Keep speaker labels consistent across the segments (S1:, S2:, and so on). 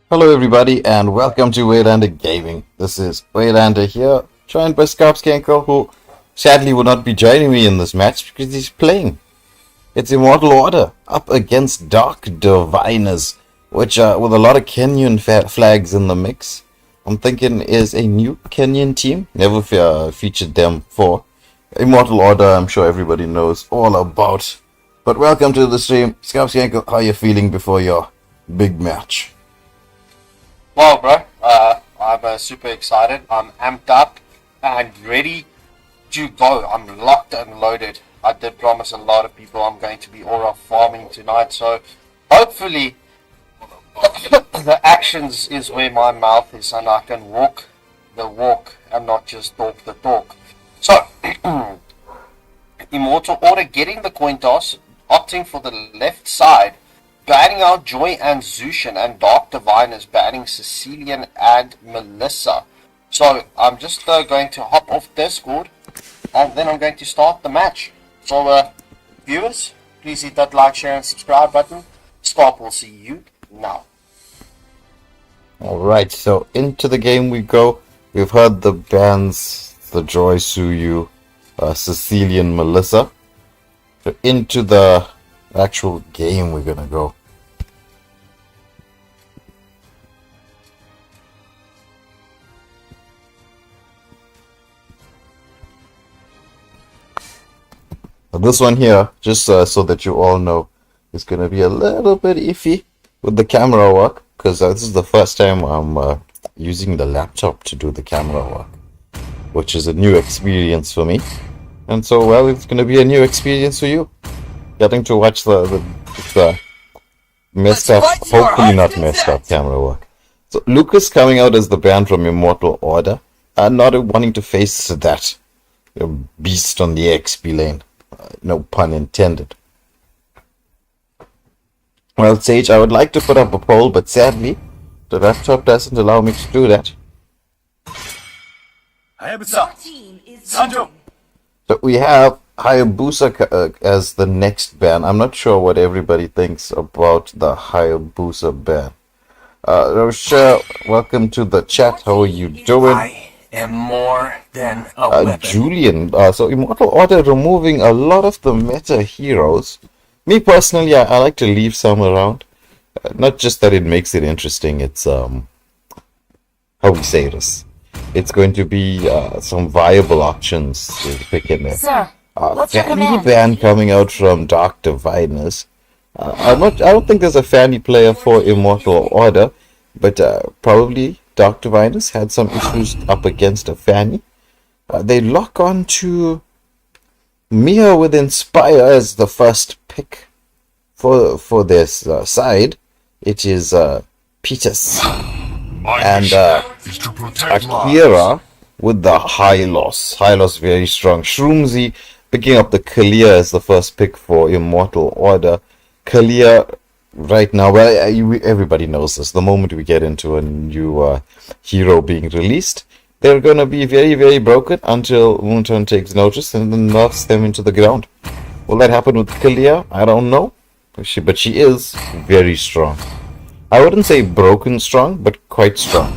S1: Hello everybody and welcome to Waylander Gaming. This is Waylander here, joined by Scarpskanker, who sadly will not be joining me in this match because he's playing. It's Immortal Order up against Dark Diviners, which with a lot of Kenyan flags in the mix. I'm thinking is a new Kenyan team. Never featured them for Immortal Order. I'm sure everybody knows all about. But welcome to the stream. Scarpskanker, how are you feeling before your big match?
S2: Well, bro, I'm super excited. I'm amped up and ready to go. I'm locked and loaded. I did promise a lot of people I'm going to be aura farming tonight, so hopefully the actions is where my mouth is and I can walk the walk and not just talk the talk. So, Immortal Order getting the coin toss, opting for the left side, banning out Joy and Zushin, and Dark Diviners banning Sicilian and Melissa. So I'm just going to hop off Discord and then I'm going to start the match. So viewers, please hit that like, share and subscribe button. Scarp will see you now.
S1: Alright, so into the game we go. We've heard the bans, the Joy Suyu, Sicilian Melissa. So into the actual game we're gonna go. This one here, just so that you all know, is going to be a little bit iffy with the camera work, because this is the first time I'm using the laptop to do the camera work, which is a new experience for me. And so, well, it's going to be a new experience for you, getting to watch the messed up, hopefully not messed up camera work. So Lucas coming out as the band from Immortal Order, and not wanting to face that beast on the XP lane. No pun intended. Well, Sage, I would like to put up a poll, but sadly, the laptop doesn't allow me to do that. So we have Hayabusa as the next ban. I'm not sure what everybody thinks about the Hayabusa ban. Rochelle, welcome to the chat. How are you doing?
S3: I am more than a weapon.
S1: Julian, so Immortal Order removing a lot of the meta heroes. Me personally, I like to leave some around. Not just that it makes it interesting, it's how we say this. It's going to be some viable options to pick in there.
S4: Sir, what's your
S1: Fanny
S4: command?
S1: ban coming out from Dark Diviners. I don't think there's a Fanny player for Immortal Order, but probably Dark Diviners had some issues up against a Fanny. They lock on to Mia with Inspire as the first pick for this side. It is Petus and Akira with the Hylos. Hylos very strong. Shroomsy picking up the Kalia as the first pick for Immortal Order. Kalia right now, well, everybody knows this. The moment we get into a new hero being released, they're going to be very, very broken until Moonton takes notice and then knocks them into the ground. Will that happen with Kalia? I don't know. But she is very strong. I wouldn't say broken strong, but quite strong.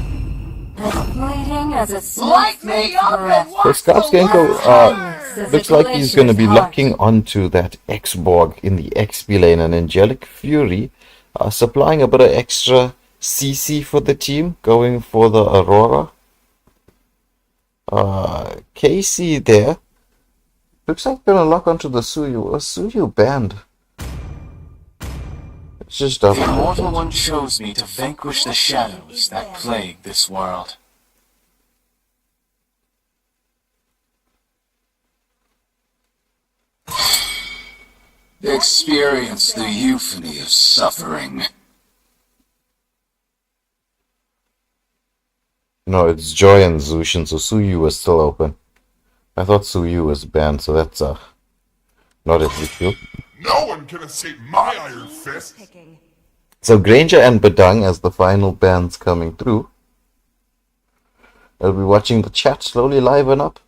S4: Bleeding as a
S3: Light me up and
S1: So Scarpskanker looks like he's going to be locking onto that X-Borg in the XP lane, and Angelic Fury supplying a bit of extra CC for the team, going for the Aurora. Casey there. Looks like they're going to lock onto the Suyu. A Suyu band. It's just
S3: The Immortal One chose me to vanquish the shadows that plague this world. Experience the euphony of suffering.
S1: No, it's Joy and Zushin, so Suyu is still open. I thought Suyu was banned, so that's not an issue.
S5: No one can escape my iron fist!
S1: So Granger and Badang as the final bans coming through. I'll be watching the chat slowly liven up.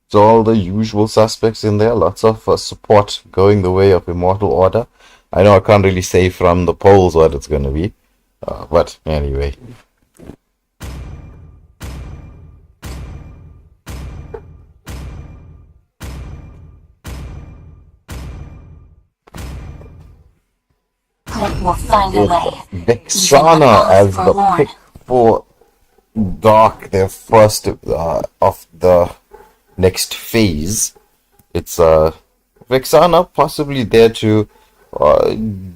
S1: So all the usual suspects in there, lots of support going the way of Immortal Order. I know I can't really say from the polls what it's going to be. But anyway.
S4: Clint will find a way.
S1: Vexana as the pick for Dark, their first of the next phase. It's Vexana possibly there to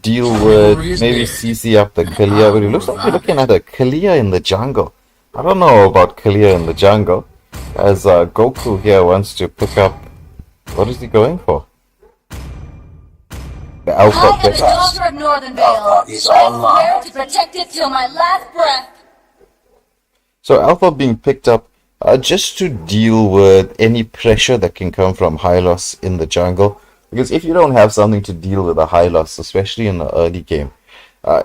S1: deal with maybe CC up the Kalia, but it looks like we're looking at a Kalia in the jungle. I don't know about Kalia in the jungle, as Goku here wants to pick up. What is he going for? The Alpha
S4: I am the
S1: pick.
S4: daughter of Northern Vale.
S3: is
S4: I
S3: online.
S4: swear to protect it till my last breath.
S1: So Alpha being picked up just to deal with any pressure that can come from Hylos in the jungle. Because if you don't have something to deal with a Hylos, especially in the early game,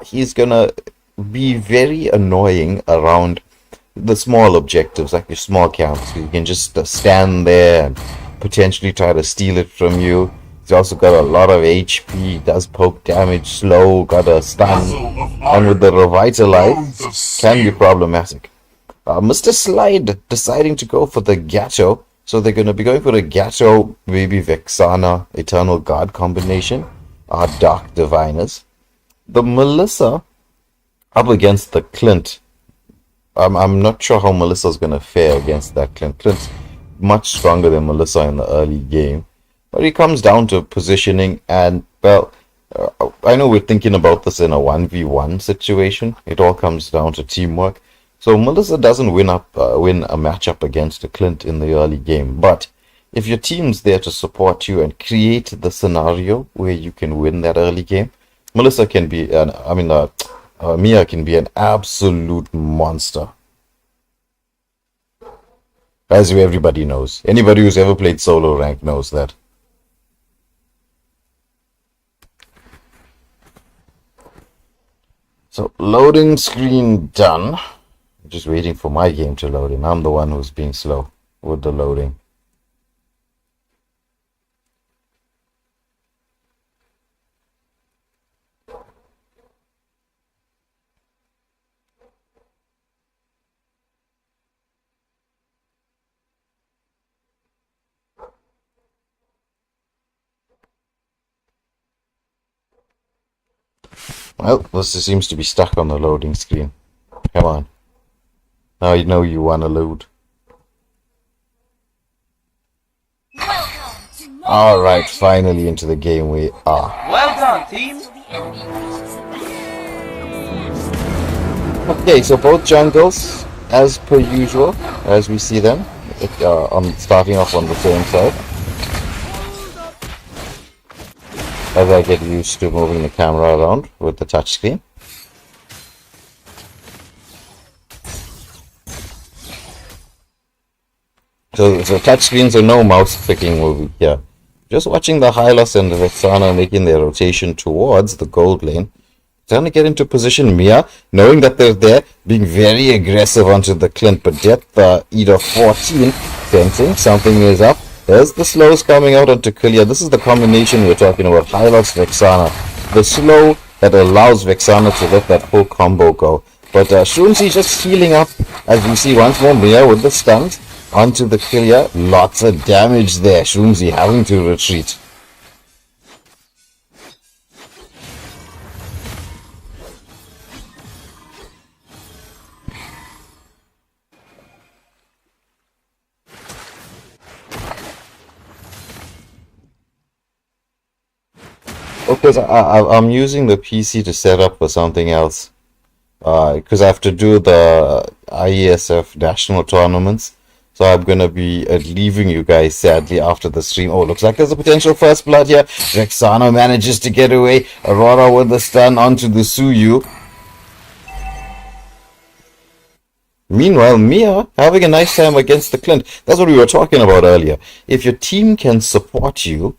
S1: he's gonna be very annoying around the small objectives, like your small camps. You can just stand there and potentially try to steal it from you. He's also got a lot of HP, does poke damage, slow, got a stun, and with the Revitalize, can be problematic. Mr. Slide deciding to go for the Gato, so they're going to be going for the Gato, maybe Vexana, Eternal Guard combination, Dark Diviners. The Melissa up against the Clint. I'm not sure how Melissa's going to fare against that Clint. Clint's much stronger than Melissa in the early game. But it comes down to positioning and, well, I know we're thinking about this in a 1v1 situation. It all comes down to teamwork. So Melissa doesn't win a matchup against a Clint in the early game. But if your team's there to support you and create the scenario where you can win that early game, Melissa can be, Mia can be an absolute monster. As everybody knows. Anybody who's ever played solo rank knows that. So, loading screen done. I'm just waiting for my game to load in. I'm the one who's being slow with the loading. Well, this seems to be stuck on the loading screen. Come on. Now you know you want to load. Alright, finally into the game we are.
S6: Well done, team.
S1: Okay, so both jungles, as per usual, as we see them, starting off on the same side. As I get used to moving the camera around with the touchscreen. So touchscreens are no mouse clicking movie here. Just watching the Hylos and the Vexana making their rotation towards the gold lane. Trying to get into position. Mia, knowing that they're there, being very aggressive onto the Clint, but yet the Eda 14 sensing something is up. There's the slows coming out onto Kalia. This is the combination we're talking about. Hylos, Vexana. The slow that allows Vexana to let that whole combo go. But Shroomzy just healing up, as you see once more, Mia with the stuns onto the Kalia. Lots of damage there. Shroomzy having to retreat. Because I'm using the PC to set up for something else. Because I have to do the IESF national tournaments. So I'm going to be leaving you guys sadly after the stream. Oh, looks like there's a potential first blood here. Vexana manages to get away. Aurora with the stun onto the Suyu. Meanwhile, Mia having a nice time against the Clint. That's what we were talking about earlier. If your team can support you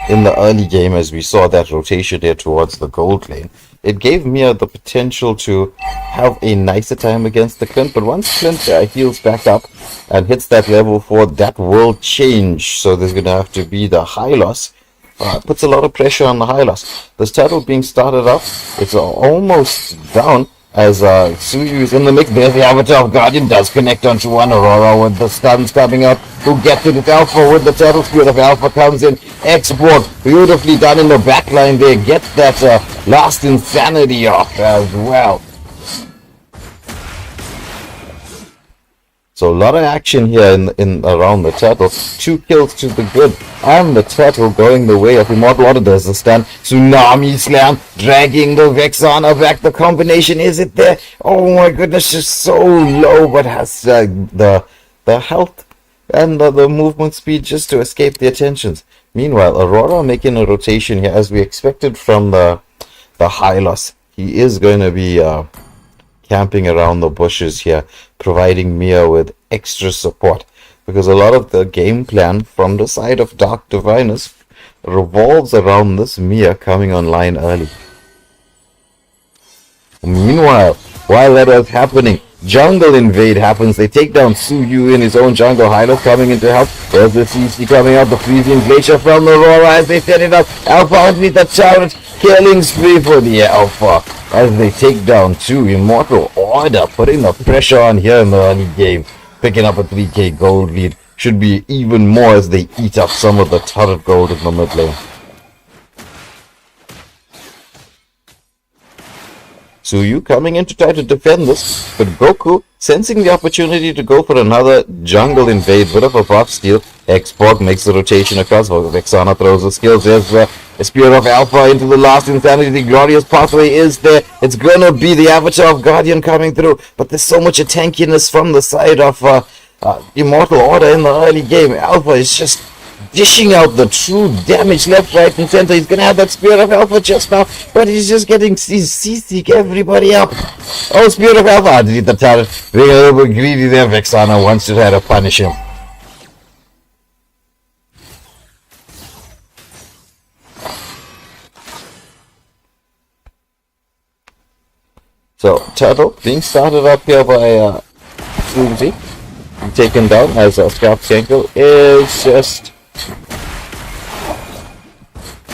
S1: in the early game, as we saw that rotation there towards the gold lane, it gave Mia the potential to have a nicer time against the Clint. But once Clint heals back up and hits that level 4, that will change. So there's going to have to be the Hylos. Puts a lot of pressure on the Hylos. This turtle being started up, it's almost down. as Suyu is in the mix. There's the Avatar of Guardian, does connect onto one. Aurora with the stuns coming out. Who gets it? It's Alpha with the Turtle Spirit of Alpha comes in. Export, beautifully done in the backline there. Gets that last insanity off as well. So a lot of action here in around the turtle. 2 kills to the good. And the turtle going the way of Immortal Order. There's a stun. Tsunami slam. Dragging the Vexana back. The combination, is it there? Oh my goodness, just so low. But has the health and the movement speed just to escape the attentions. Meanwhile, Aurora making a rotation here as we expected from the Hylos. He is going to be camping around the bushes here, providing Mia with extra support, because a lot of the game plan from the side of Dark Diviners revolves around this Mia coming online early. Meanwhile, while that was happening, jungle invade happens. They take down Suyu in his own jungle. Hylos coming in to help. There's the CC coming out. The freezing glacier from Aurora as they set it up. Alpha underneath the turret. Killing spree for the Alpha as they take down 2. Immortal Order putting the pressure on here in the early game. Picking up a 3k gold lead. Should be even more as they eat up some of the turret gold in the mid lane. Suyu coming in to try to defend this, but Goku sensing the opportunity to go for another jungle invade, bit of a buff steal. Xborg makes the rotation across. Vexana throws the skills. There's a Spear of Alpha into the last insanity. The glorious pathway is there. It's gonna be the Avatar of Guardian coming through, but there's so much tankiness from the side of Immortal Order in the early game. Alpha is just dishing out the true damage left, right, and center. He's gonna have that Spear of Alpha just now, but he's just getting CC everybody up. Oh, Spear of Alpha underneath the turret. Being a little bit greedy there. Vexana wants to try to punish him. So, Turtle being started up here by Mlbb, taken down as Scarf Kenko is just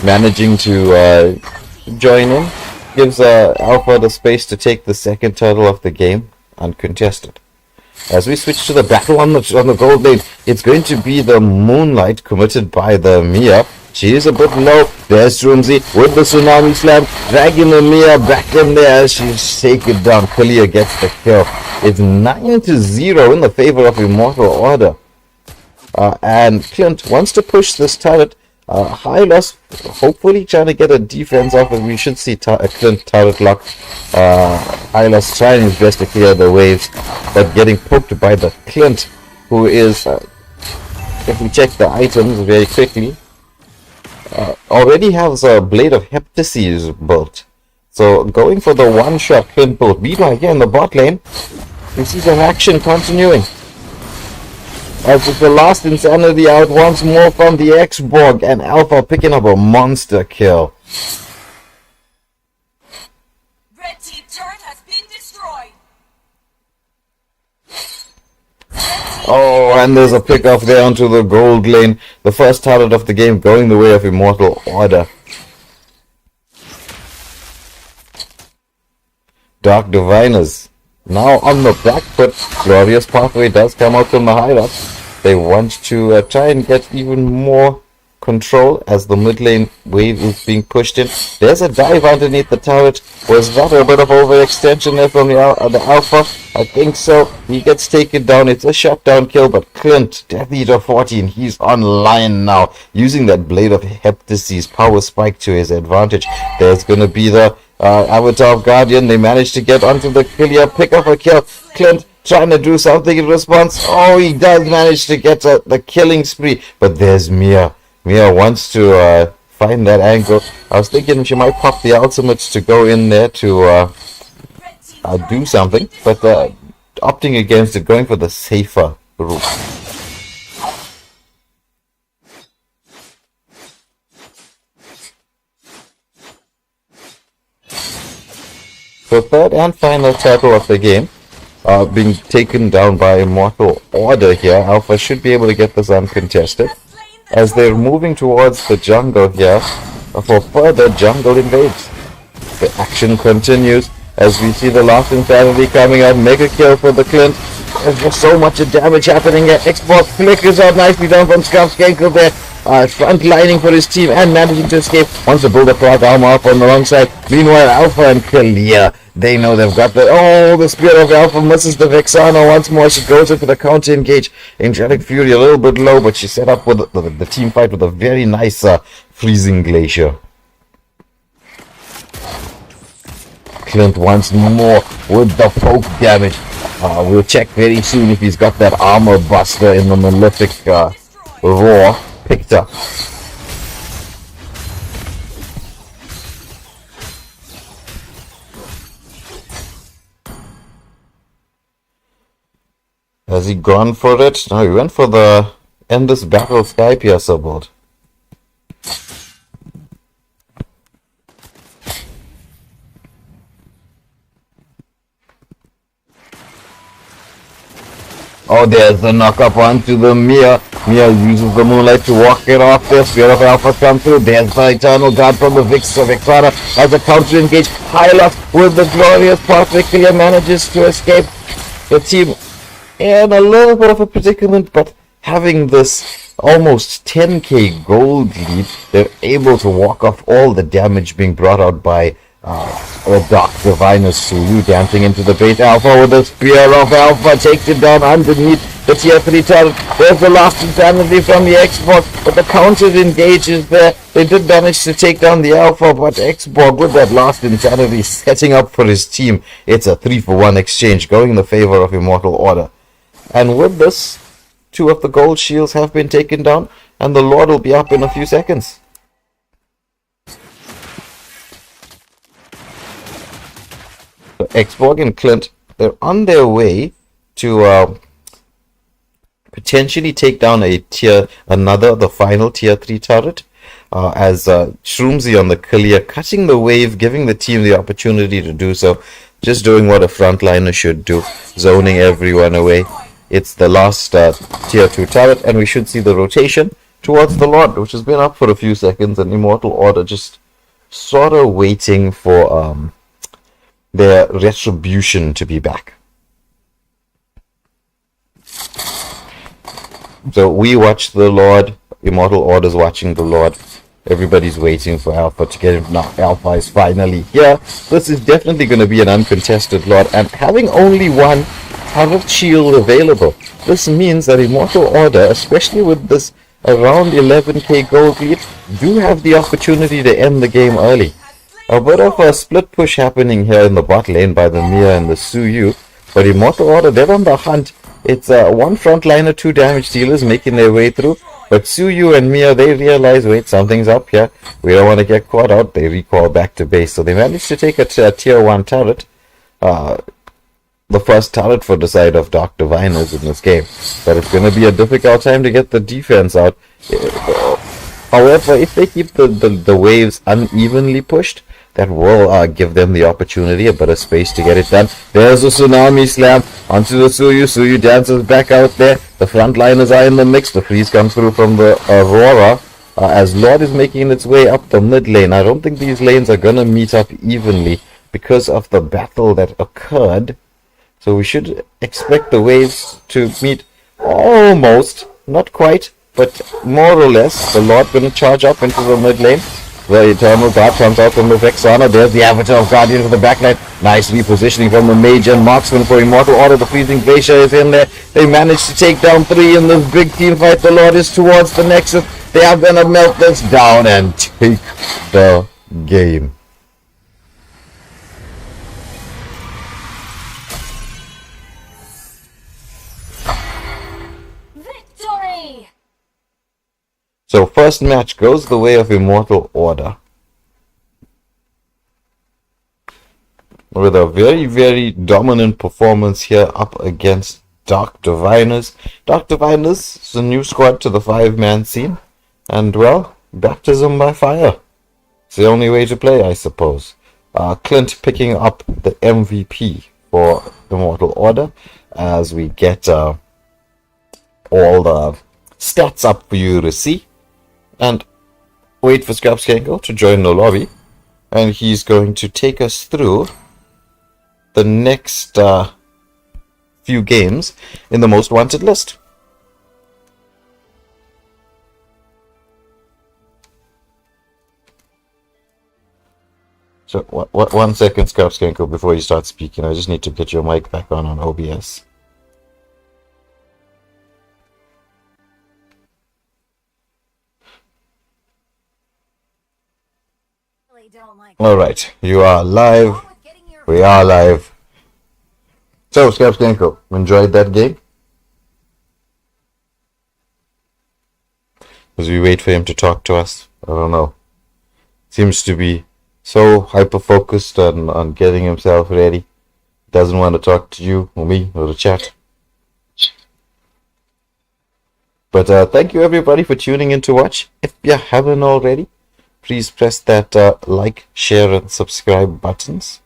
S1: managing to join in. Gives Alpha the space to take the second turtle of the game uncontested. As we switch to the battle on the gold lane, it's going to be the Moonlight committed by the Mia. She is a bit low. There's Shroomzy with the Tsunami Slam, dragging the Mia back in there as she's taken down. Kalia gets the kill. It's 9-0 in the favor of Immortal Order. And Clint wants to push this turret. Hylos hopefully trying to get a defense off, and we should see Clint turret lock. Hylos trying his best to clear the waves, but getting poked by the Clint, who is, if we check the items very quickly, already has a Blade of Heptases built. So going for the one-shot Clint build. Meanwhile, here in the bot lane, we see some action continuing. As with the last insanity out once more from the Xborg, and Alpha picking up a monster kill.
S6: Red team turret has been destroyed.
S1: Oh, and there's a pick-off there onto the gold lane. The first turret of the game going the way of Immortal Order. Dark Diviners now on the back foot. Glorious pathway does come out from the hideout. They want to try and get even more control as the mid lane wave is being pushed in. There's a dive underneath the turret. Was that a bit of overextension there from the Alpha? I think so. He gets taken down. It's a shutdown kill, but Clint, Death Eater 14, he's online now, using that Blade of Heptases power spike to his advantage. There's going to be the Avatar of Guardian. They managed to get onto the clear, pick up a kill. Clint trying to do something in response. Oh, he does manage to get the killing spree, but there's Mia. Mia wants to find that angle. I was thinking she might pop the ultimates to go in there to do something, but opting against it, going for the safer route. So third and final turtle of the game, being taken down by Immortal Order here. Alpha should be able to get this uncontested, as they're moving towards the jungle here for further jungle invades. The action continues. as we see the last insanity coming out. Mega kill for the Clint. There's just so much damage happening here. Xbox flickers out nicely down from Scarf Skankel there. Front lining for his team and managing to escape. Wants to build a Prague armor up on the wrong side. Meanwhile, Alpha and Clear, they know they've got the... Oh, the Spear of Alpha misses the Vexana once more. She goes in for the counter engage. Angelic Fury a little bit low, but she set up with the team fight with a very nice freezing glacier. Clint once more with the poke damage. We'll check very soon if he's got that armor buster in the Malefic Roar picked up. Has he gone for it? No, he went for the end this battle Sky Piercer board. Oh, there's the knock-up onto the Mia. Mia uses the moonlight to walk it off there. Spear of Alpha come through. There's the Eternal Guard from the Vexana as a counter engage. Hylos with the glorious pathway clear manages to escape. The team in a little bit of a predicament, but having this almost 10k gold lead, they're able to walk off all the damage being brought out by the Dark Diviners. Sulu dancing into the bait. Alpha with the Spear of Alpha takes it down underneath the tier 3 turret. There's the last insanity from the Xbox, but the counter engages there. They did manage to take down the Alpha, but Xbox with that last insanity setting up for his team. It's a 3-for-1 exchange going in the favor of Immortal Order. And with this, 2 of the gold shields have been taken down, and the Lord will be up in a few seconds. Xborg and Clint, they're on their way to potentially take down the final tier 3 turret, as Shroomsy on the clear, cutting the wave, giving the team the opportunity to do so, just doing what a frontliner should do, zoning everyone away. It's the last tier 2 turret, and we should see the rotation towards the Lord, which has been up for a few seconds, and Immortal Order just sort of waiting for their retribution to be back. So we watch the Lord, Immortal Order's watching the Lord, everybody's waiting for Alpha to get him. Now Alpha is finally here. This is definitely going to be an uncontested Lord, and having only one turret shield available, this means that Immortal Order, especially with this around 11k gold lead, do have the opportunity to end the game early. A bit of a split push happening here in the bot lane by the Mia and the Suyu, but Immortal Order, they're on the hunt. It's one frontliner, 2 damage dealers making their way through, but Suyu and Mia, they realize, wait, something's up here. We don't want to get caught out. They recall back to base, so they managed to take a tier 1 turret, the first turret for the side of Dark Diviners in this game, but it's going to be a difficult time to get the defense out. However, if they keep the waves unevenly pushed, that will give them the opportunity, a bit of space to get it done. There's a Tsunami Slam onto the Suyu. Suyu dances back out there. The frontliners are in the mix. The freeze comes through from the Aurora as Lord is making its way up the mid lane. I don't think these lanes are going to meet up evenly because of the battle that occurred. So we should expect the waves to meet almost, not quite, but more or less. The Lord going to charge up into the mid lane. The Eternal Guard comes out from the Vexana. There's the Avatar of Guardian for the backline. Nice repositioning from the Mage and Marksman for Immortal Order. The Freezing Glacier is in there. They managed to take down 3 in this big team fight. The Lord is towards the Nexus. They are going to melt this down and take the game.
S4: Victory!
S1: So first match goes the way of Immortal Order, with a very, very dominant performance here up against Dark Diviners. Dark Diviners is a new squad to the 5-man scene, and well, baptism by fire. It's the only way to play, I suppose. Clint picking up the MVP for Immortal Order as we get all the stats up for you to see. And wait for Scrapskangle to join the lobby, and he's going to take us through the next few games in the most wanted list. So, what 1 second, Scarpskanko, before you start speaking. I just need to get your mic back on OBS. Alright, you are live. We are live. So, Scarpskanko, enjoyed that game? As we wait for him to talk to us, I don't know. Seems to be so hyper focused on getting himself ready. Doesn't want to talk to you or me or the chat. But thank you everybody for tuning in to watch. If you haven't already, please press that like, share, and subscribe buttons.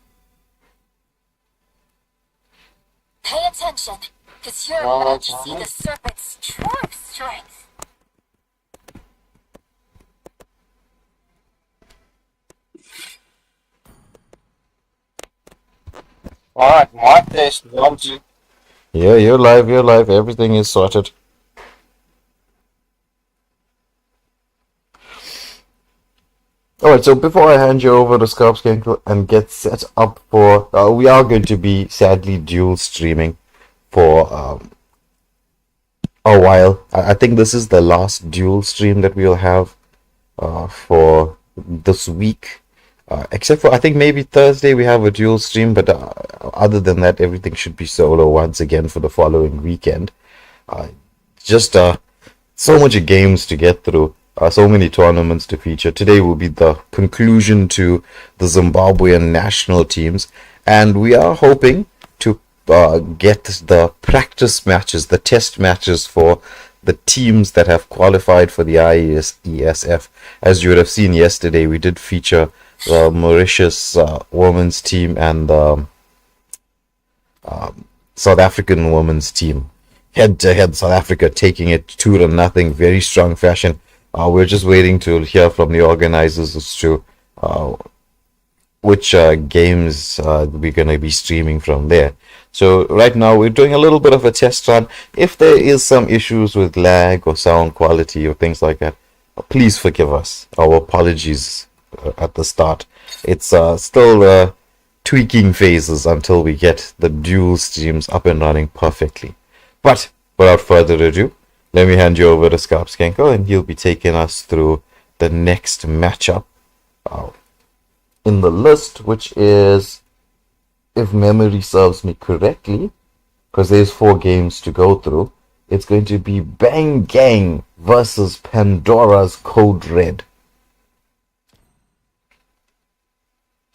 S4: Pay attention, because you're about to see the serpent's true strength.
S2: Alright, mic test 1, 2.
S1: Yeah, you're live, everything is sorted. Alright, so before I hand you over to Scarpskanko and get set up for, we are going to be sadly dual streaming for a while. I think this is the last dual stream that we'll have for this week. Except for, I think maybe Thursday we have a dual stream, but other than that, everything should be solo once again for the following weekend. Just so much games to get through, so many tournaments to feature. Today will be the conclusion to the Zimbabwean national teams, and we are hoping to get the practice matches, the test matches for the teams that have qualified for the IESF. As you would have seen yesterday, we did feature the Mauritius women's team and the South African women's team. Head to head, South Africa taking it 2-0, very strong fashion. We're just waiting to hear from the organizers as to which games we're going to be streaming from there. So right now we're doing a little bit of a test run. If there is some issues with lag or sound quality or things like that, please forgive us. Our apologies at the start. It's still tweaking phases until we get the dual streams up and running perfectly. But without further ado, let me hand you over to Scarpskanko and he'll be taking us through the next matchup in the list, which is, if memory serves me correctly, because there's 4 games to go through, it's going to be Bang Gang versus Pandora's Code Red.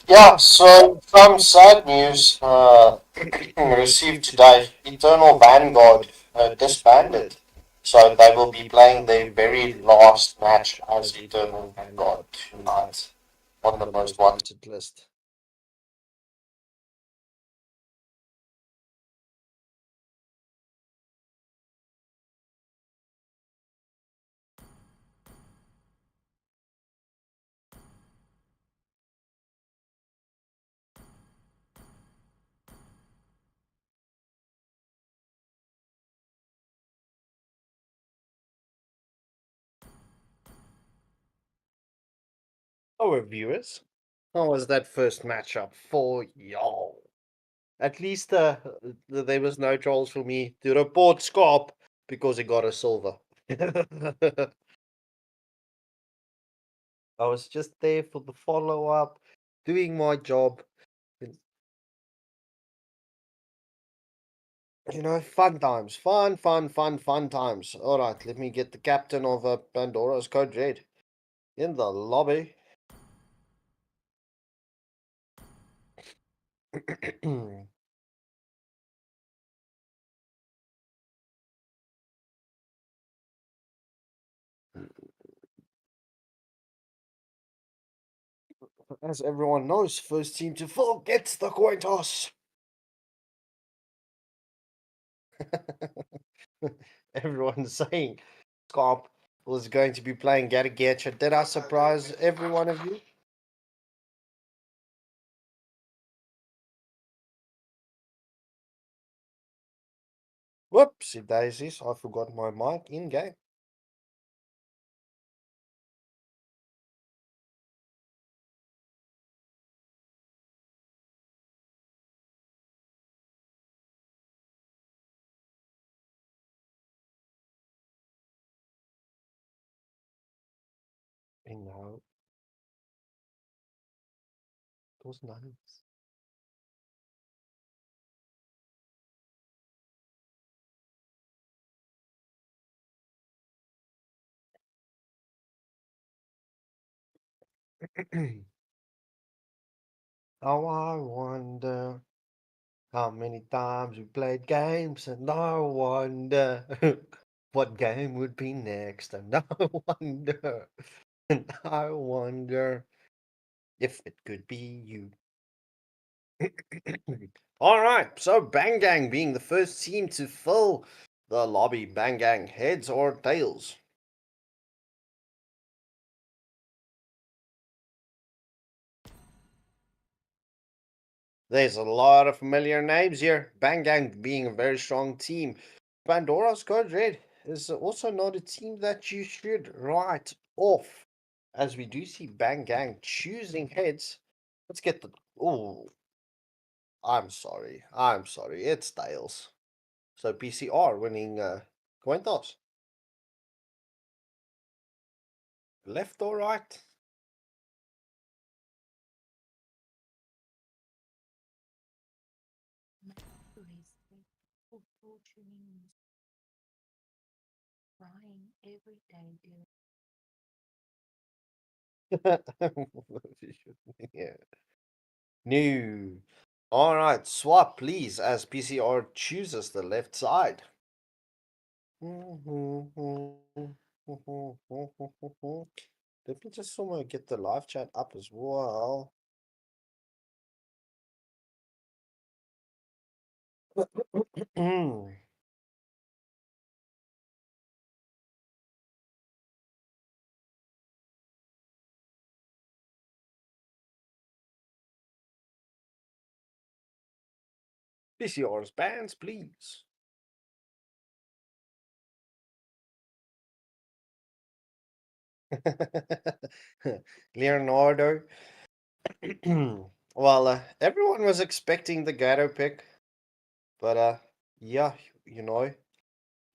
S2: Yeah, so some sad news received today. Eternal Vanguard disbanded. So they will be playing their very last match as Eternal Vanguard tonight on the most wanted list. Hello, viewers. How was that first matchup for y'all? At least there was no trolls for me to report Scarp because he got a silver. I was just there for the follow up, doing my job. You know, fun times. Fun times. Alright, let me get the captain of Pandora's Code Red in the lobby. As everyone knows, first team to fall gets the coin toss. Everyone's saying Scarp was going to be playing Gatagetcha. Did I surprise every one of you? Whoopsie daisies, I forgot my mic in game. En nou, het was nice. Oh, I wonder how many times we played games, and I wonder what game would be next, and I wonder, and I wonder if it could be you. All right, so Bang Gang being the first team to fill the lobby. Bang Gang, heads or tails? There's a lot of familiar names here. Bang Gang being a very strong team. Pandora's Code Red is also not a team that you should write off, as we do see Bang Gang choosing heads. Let's get the. Oh, I'm sorry. I'm sorry. It's tails. So PCR winning coin toss. Left or right?
S4: Crying every day, dear.
S2: Yeah. No. All right, swap please as PCR chooses the left side. Let me just somewhere get the live chat up as well. PCR's bands, please. Leonardo. Well, everyone was expecting the Gato pick, but yeah, you know,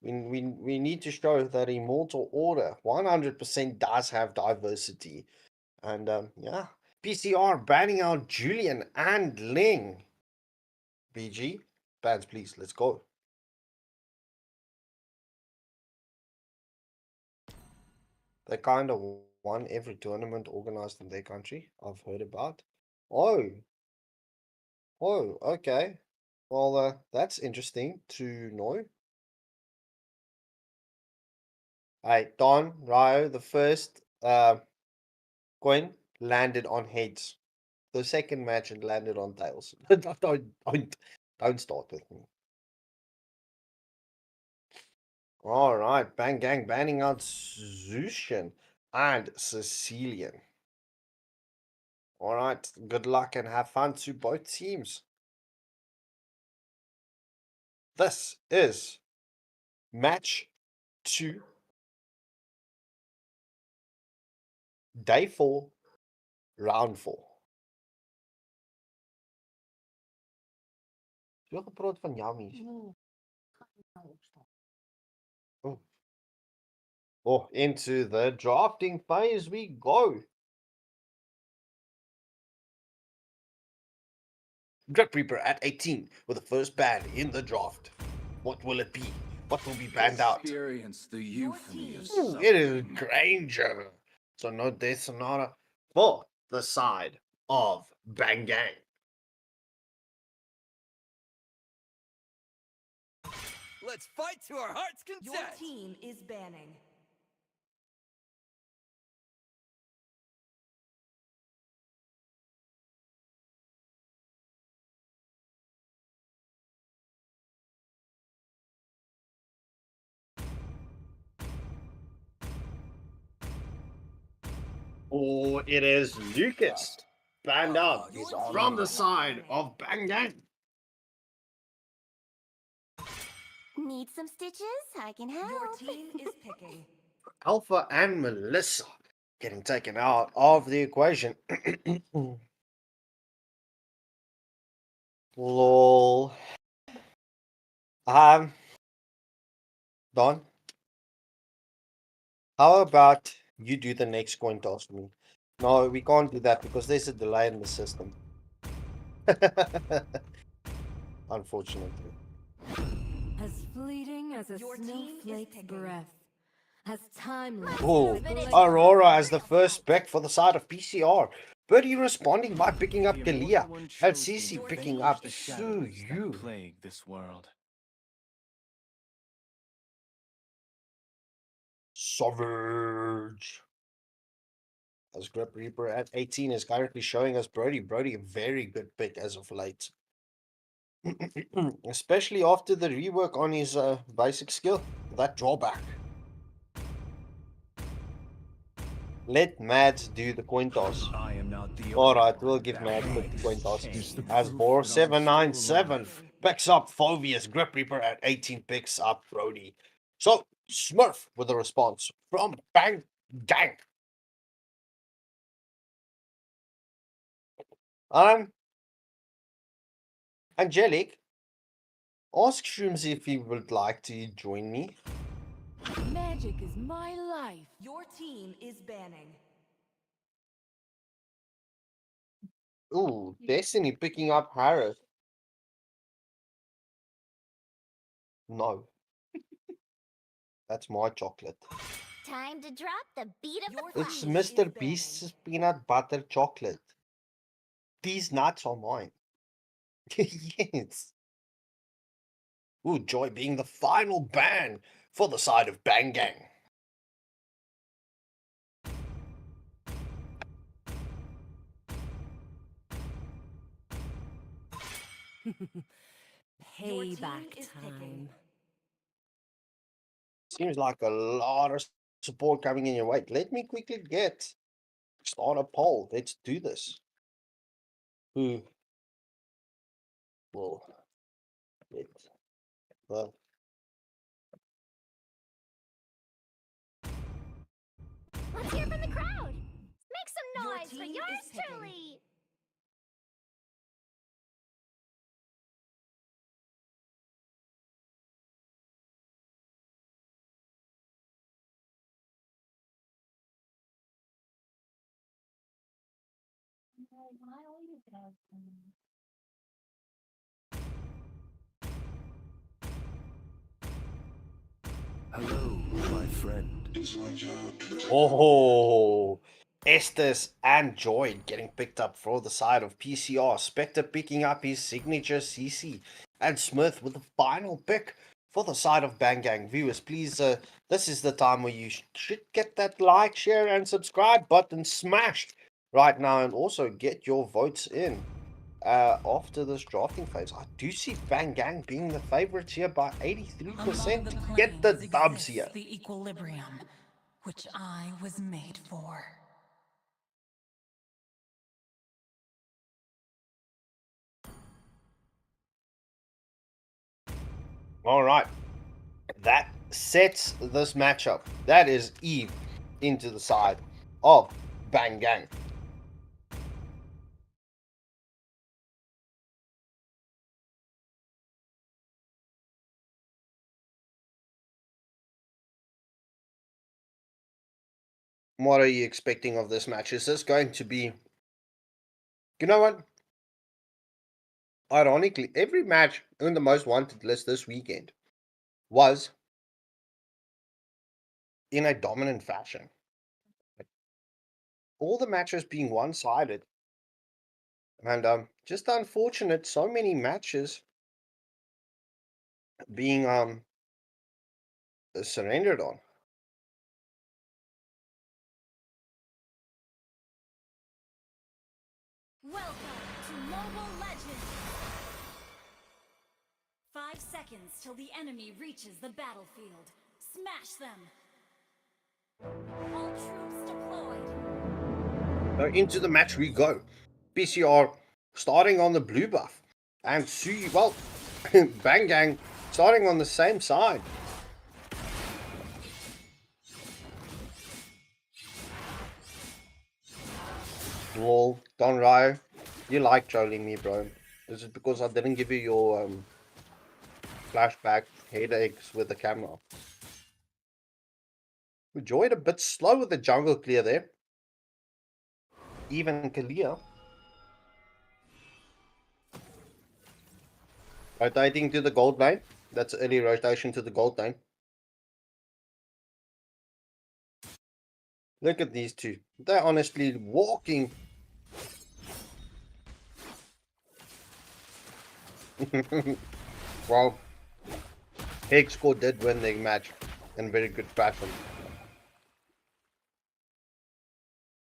S2: we need to show that Immortal Order 100% does have diversity, and yeah, PCR banning out Julian and Ling. BG, bands, please, let's go. They kind of won every tournament organized in their country. I've heard about. Oh, oh, okay. Well, that's interesting to know. Hey, Don, Rio, the first coin landed on heads. The second match it landed on tails. Don't start with me. All right, Bang Gang banning out Zushin and Sicilian. All right, good luck and have fun to both teams. This is match 2, day 4, round 4. Jy het gepraat van jammies. Oh. Oh, into the drafting phase we go. Drip Reaper at 18 with the first ban in the draft. What will it be? What will be banned out?
S3: Experience the euphony of
S2: Ooh, it is
S3: suffering.
S2: Granger. So no Death Sonata for the side of Bang Gang.
S7: Let's fight to our heart's
S6: Your
S7: content.
S6: team is banning.
S2: Or it is Lucas banned out from the side of Bang Gang.
S4: Need some stitches? I can help.
S6: Your team is picking.
S2: Alpha and Melissa getting taken out of the equation. Lol. Don, how about you do the next coin toss for me? No, we can't do that because there's a delay in the system. Unfortunately.
S8: As fleeting as a
S6: Your team is
S8: snowflake's
S6: picking.
S8: breath. As timeless
S2: Oh,
S8: as glitter.
S2: Aurora as the first pick for the side of PCR. Birdie responding by picking up
S3: The
S2: Kalia.
S3: Immortal One
S2: And
S3: chose me
S2: Cece
S3: to
S2: picking
S3: vanquish
S2: up
S3: the
S2: Su
S3: shadows that
S2: Yu.
S3: plague this world.
S2: Savage. As Grip Reaper at 18 is currently showing us Brody. Brody, a very good pick as of late. Especially after the rework on his basic skill. That drawback. Let Mads do the coin toss.
S3: I am not the
S2: Alright, we'll give Mads the coin toss. As Bor797 picks up Phobius. Grip Reaper at 18 picks up Brody. So, Smurf with a response from Bang Gang. Angelic, ask Shrooms if he would like to join me.
S8: Magic is my life.
S6: Your team is banning.
S2: Ooh, Destiny picking up Harris. No. That's my chocolate.
S4: Time to drop the beat of
S6: Your
S4: the
S2: It's
S6: team
S4: flash.
S6: is
S2: Mr. Beast's peanut butter chocolate. These nuts are mine. Yes. Ooh, Joy being the final ban for the side of Bang Gang.
S6: Your team
S8: Payback
S6: is picking.
S8: time.
S2: Seems like a lot of support coming in your way. Let me quickly start a poll. Let's do this. Who will get the
S4: Let's hear from the crowd. Make some
S6: Your
S4: noise for
S6: team
S4: yours
S6: is picking.
S4: truly.
S3: Hello, my friend.
S2: Oh, Estes and Joy getting picked up for the side of PCR. Spectre picking up his signature CC. And Smith with the final pick for the side of Bang Gang. Viewers, please, this is the time where you should get that like, share, and subscribe button smashed right now. And also get your votes in after this drafting phase. I do see Bang Gang being the favorites here by 83% to get the dubs here.
S9: The equilibrium, which I was made for.
S2: All right. That sets this matchup. That is Eve into the side of Bang Gang. What are you expecting of this match? Is this going to be... You know what? Ironically, every match in the most wanted list this weekend was in a dominant fashion. All the matches being one-sided. And just unfortunate, so many matches being surrendered on.
S4: Welcome to Mobile Legends.
S10: 5 seconds till the enemy reaches the battlefield. Smash them! All troops deployed.
S2: So into the match we go. PCR starting on the blue buff. And Bang Gang starting on the same side. Lol, Don Ryo, you like trolling me, bro. Is it because I didn't give you your flashback headaches with the camera? Enjoyed a bit slow with the jungle clear there. Even Kalia. Rotating to the gold lane. That's early rotation to the gold lane. Look at these two. They're honestly walking. Well, Hexcore did win the match in very good fashion.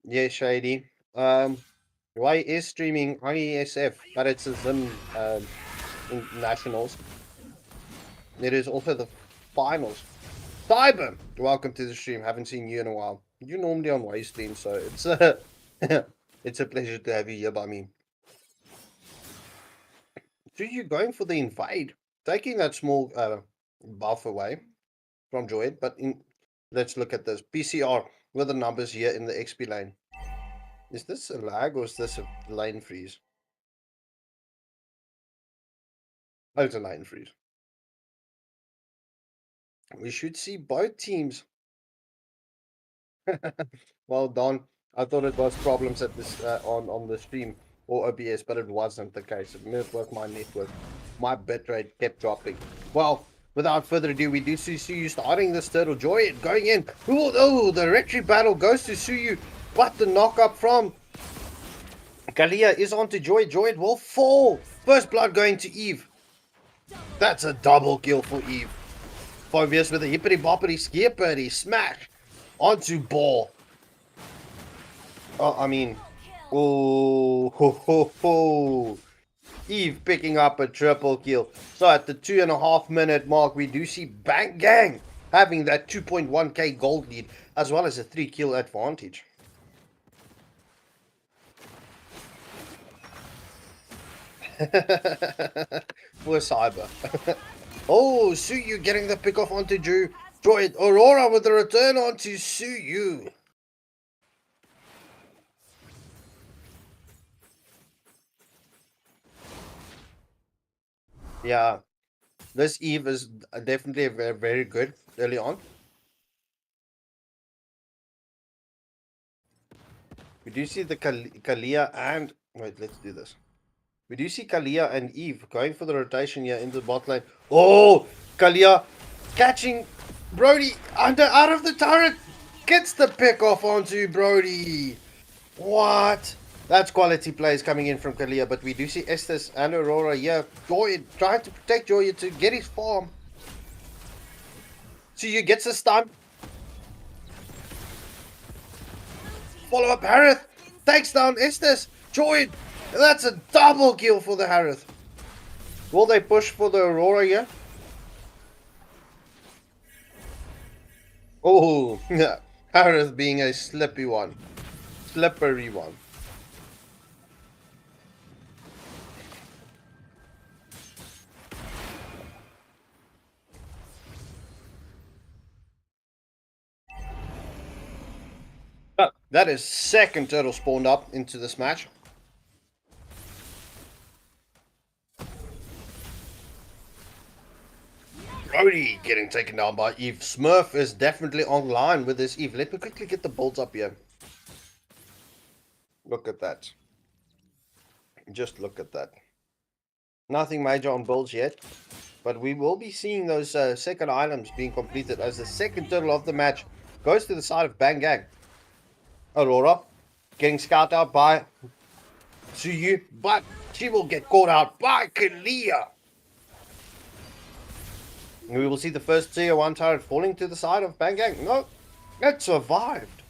S2: Yeah, Shady. Why is streaming IESF, but it's a Zim nationals. It is also the finals. Cyber, welcome to the stream. Haven't seen you in a while. You're normally on Wasteland, so it's it's a pleasure to have you here by me. So you're going for the invade, taking that small buff away from Joyd, but let's look at this. PCR with the numbers here in the XP lane. Is this a lag or is this a lane freeze? Oh, it's a lane freeze. We should see both teams. Well done. I thought it was problems at this on the stream or OBS, but it wasn't the case. It network, my network, my bitrate kept dropping. Well, without further ado, we do see Suyu starting this turtle. Joy going in. Oh, the retry battle goes to Suyu, but the knock up from Kalia is onto Joy. Joy will fall. First blood going to Eve. That's a double kill for Eve. Phobius with a hippity boppity skipperty smash onto Ball. Oh, I mean, oh, ho, ho, ho. Eve picking up a triple kill. So at the 2.5 minute mark, we do see Bang Gang having that 2.1k gold lead, as well as a 3 kill advantage. For Cyber. Oh, Suyu getting the pick off onto Droid. Aurora with the return onto Suyu. Yeah, this Eve is definitely very, very good early on. We do see the Kalia and... Wait, let's do this. We do see Kalia and Eve going for the rotation here into the bot lane. Oh, Kalia catching Brody out of the turret. Gets the pick off onto Brody. What? That's quality plays coming in from Kalia, but we do see Estes and Aurora here. Joy trying to protect Joy to get his farm. So you gets a stun. Follow up Harith. Takes down Estes. Joy. That's a double kill for the Harith. Will they push for the Aurora here? Oh, yeah. Harith being a slippery one. That is second turtle spawned up into this match. Brody getting taken down by Eve. Smurf is definitely online with this Eve. Let me quickly get the bolts up here. Look at that. Just look at that. Nothing major on builds yet. But we will be seeing those second items being completed as the second turtle of the match goes to the side of Bang Gang. Aurora getting scouted out by Suyu, but she will get caught out by Kalia. We will see the first tier 1 turret falling to the side of Bang Gang. No, it survived.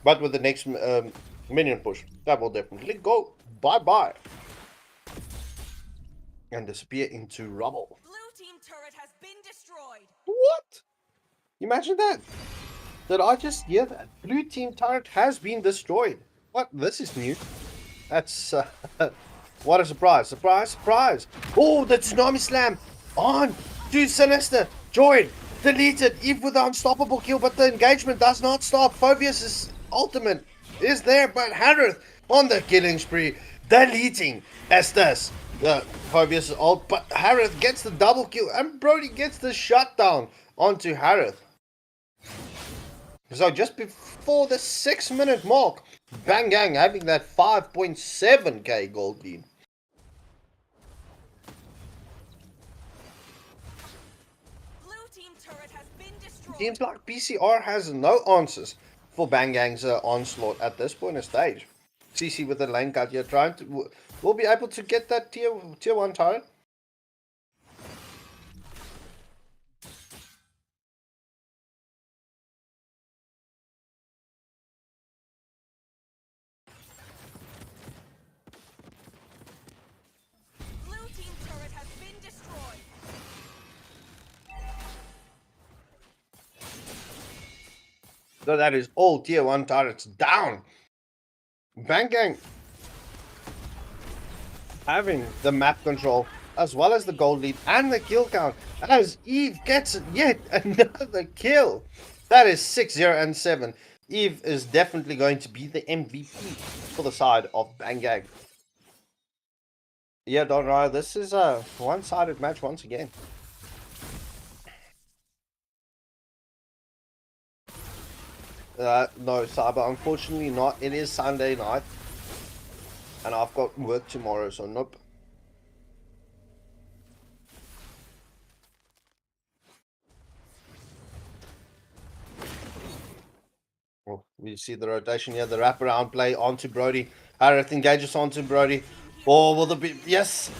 S2: But with the next minion push, that will definitely go bye-bye. And disappear into rubble.
S6: Blue team turret has been destroyed.
S2: What? Imagine that. Did I just hear that? Blue team turret has been destroyed. What? This is new. That's What a surprise. Surprise, surprise. Oh, the Tsunami Slam on to Sinister. Join. Deleted. Eve with the unstoppable kill, but the engagement does not stop. Phobius' ultimate is there, but Harith on the killing spree. Deleting Estes. Phobius' ult, but Harith gets the double kill, and Brody gets the shutdown onto Harith. So just before the 6-minute mark, Bang Gang having that 5.7k gold lead.
S6: Blue team turret has been destroyed.
S2: Seems like PCR has no answers for Bang Gang's onslaught at this point of stage. CC with the lane cut here, trying to will be able to get that tier 1 turret.
S6: Blue team turret has been destroyed.
S2: So that is all tier 1 turrets down. Bang Gang having the map control as well as the gold lead and the kill count as Eve gets yet another kill. That is 6-0 and 7. Eve is definitely going to be the MVP for the side of Bang Gang. Yeah, don't know. This is a one-sided match once again. No, Cyber, unfortunately not. It is Sunday night. And I've got work tomorrow, so nope. Oh, we see the rotation here, the wraparound play onto Brody. Harith engages onto Brody. Oh, will there be... Yes!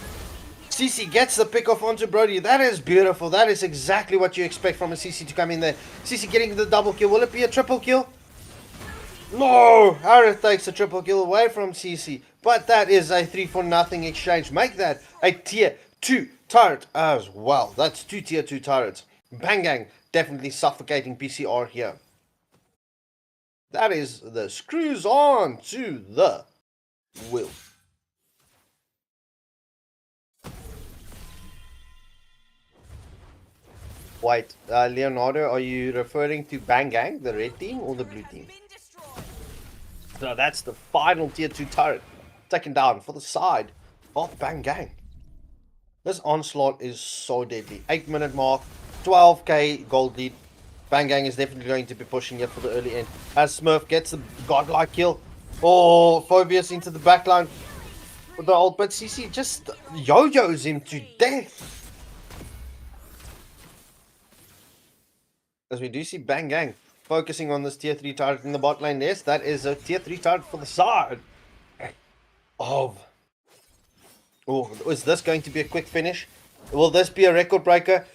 S2: CC gets the pick off onto Brody. That is beautiful. That is exactly what you expect from a CC to come in there. CC getting the double kill. Will it be a triple kill? No! Harith takes a triple kill away from CC. But that is a 3-for-0 exchange. Make that a tier 2 turret as well. That's 2 tier 2 turrets. Bang Gang definitely suffocating PCR here. That is the screws on to the wheel. Wait, Leonardo, are you referring to Bang Gang, the red team, or the blue team? So that's the final tier 2 turret taken down for the side of Bang Gang. This onslaught is so deadly. 8-minute mark, 12k gold lead. Bang Gang is definitely going to be pushing here for the early end. As Smurf gets the godlike kill. Oh, Phobius into the backline with the ult, but CC just yo-yos him to death. As we do see Bang Gang focusing on this tier 3 turret in the bot lane. Yes, that is a tier 3 turret for the side of... Oh, is this going to be a quick finish? Will this be a record breaker?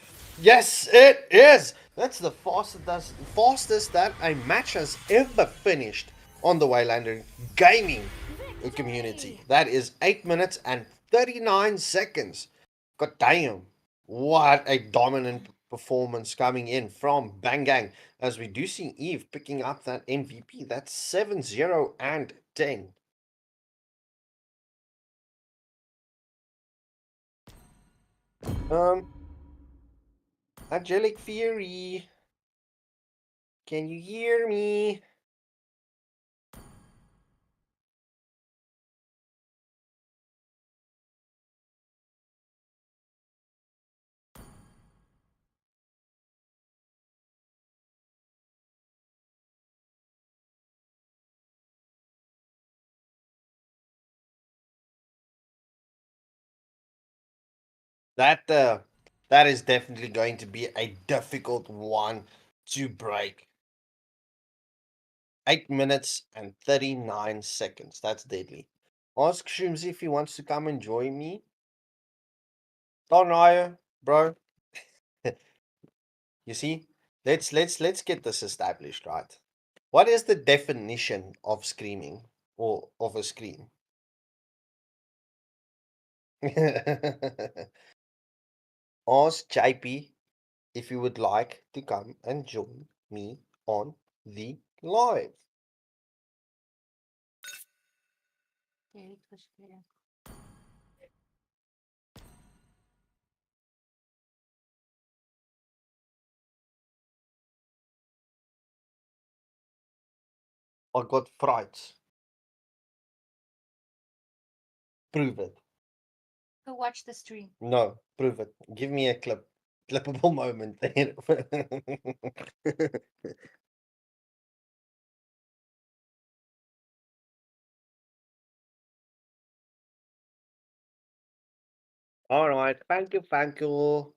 S2: Yes, it is! That's the fastest that a match has ever finished on the Waylander gaming community. That is 8 minutes and 39 seconds. God damn. What a dominant performance coming in from Bang Gang. As we do see Eve picking up that MVP. That's 7-0 and 10. Angelic Fury, can you hear me? That is definitely going to be a difficult one to break. 8 minutes and 39 seconds. That's deadly. Ask Shroomsy if he wants to come and join me. Don't know, bro. You see, let's get this established, right? What is the definition of screaming or of a scream? Ask JP if you would like to come and join me on the live. I got frights. Prove it.
S11: Go watch the stream.
S2: No, prove it. Give me a clippable moment there. All right, thank you, thank you. All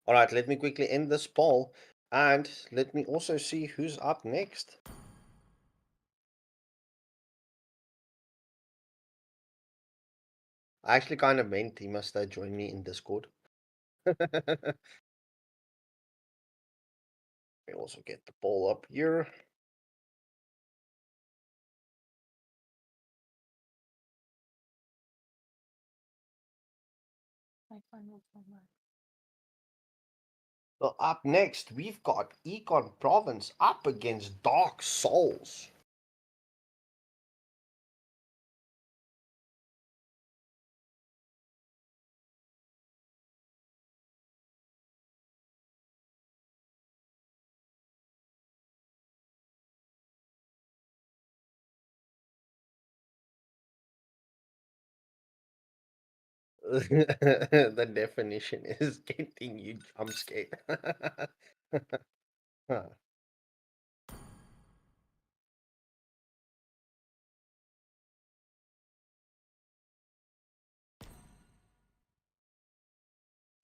S2: right, let me quickly end this poll, and let me also see who's up next. I actually kind of meant he must join me in Discord. Let me also get the poll up here. So up next, we've got Econ Province up against Dark Souls. The definition is getting you jump scared.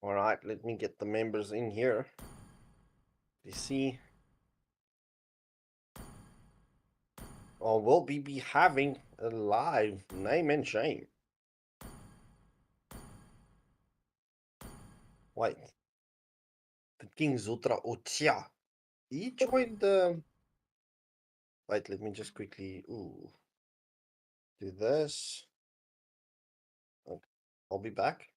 S2: All right, let me get the members in here. You see, we'll be having a live name and shame. Wait, the King Zutra Otia. He joined the. Wait, let me just quickly do this. Okay, I'll be back.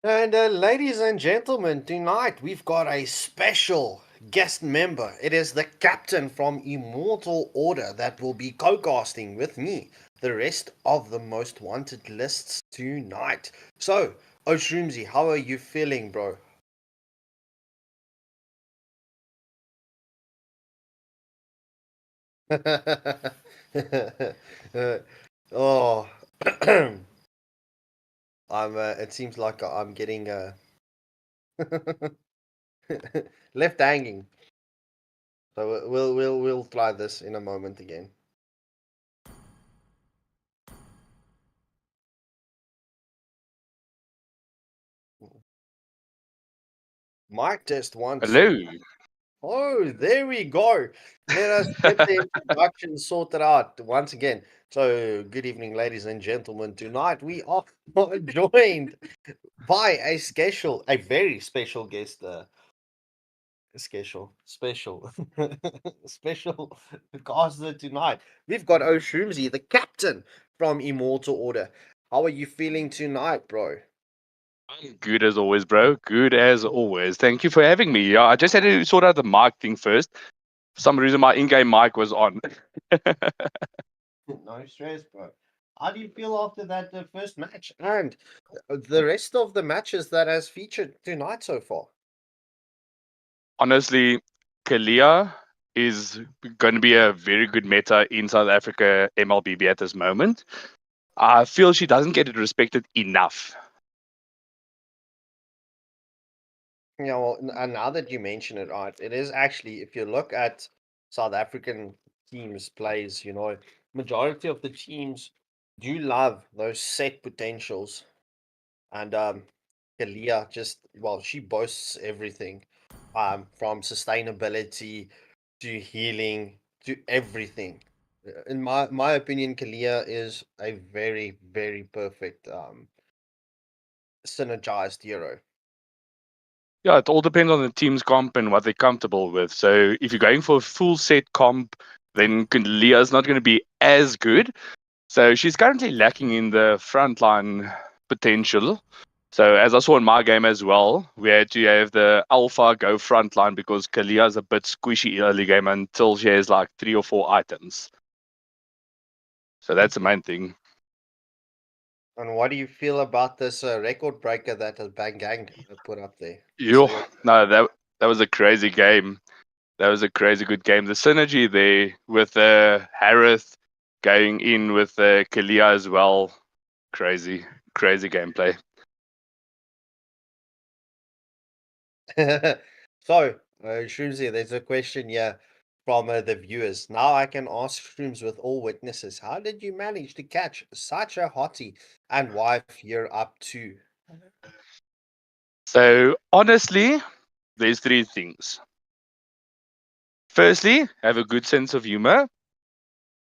S2: And ladies and gentlemen, tonight we've got a special guest member. It is the captain from Immortal Order that will be co-casting with me the rest of the most wanted lists tonight. So, Oshroomsy, how are you feeling, bro? Oh, I'm. It seems like I'm getting left hanging. So we'll try this in a moment again. Mic test 1
S12: Hello.
S2: 2. Oh, there we go. Let us get the introduction sorted out once again. So, good evening, ladies and gentlemen. Tonight we are joined by a very special guest. Special, special caster tonight. We've got Oshroomsy, the captain from Immortal Order. How are you feeling tonight, bro?
S12: I'm good as always, bro. Good as always. Thank you for having me. Yeah, I just had to sort out the mic thing first. For some reason, my in-game mic was on.
S2: No stress, bro. How do you feel after that first match and the rest of the matches that has featured tonight so far?
S12: Honestly, Kalia is going to be a very good meta in South Africa Mlbb at this moment. I feel she doesn't get it respected enough.
S2: Yeah, well, and now that you mention it, right, it is actually, if you look at South African teams' plays, majority of the teams do love those set potentials. And Kalia just, well, she boasts everything, from sustainability to healing to everything. In my opinion, Kalia is a very, very perfect synergized hero.
S12: Yeah, it all depends on the team's comp and what they're comfortable with. So if you're going for a full set comp, then Kalia's not going to be as good. So she's currently lacking in the frontline potential. So as I saw in my game as well, we had to have the Alpha go front line because Kalia is a bit squishy early game until she has like 3 or 4 items. So that's the main thing.
S2: And what do you feel about this record breaker that Bang Gang put up there?
S12: Yo, no, that was a crazy game. That was a crazy good game. The synergy there with Harith going in with Kalia as well. Crazy gameplay.
S2: So, Shroomsy, there's a question here from the viewers. Now I can ask Shrooms with all witnesses. How did you manage to catch such a hottie and wife you're up to?
S12: So honestly, there's 3 things. Firstly, have a good sense of humor.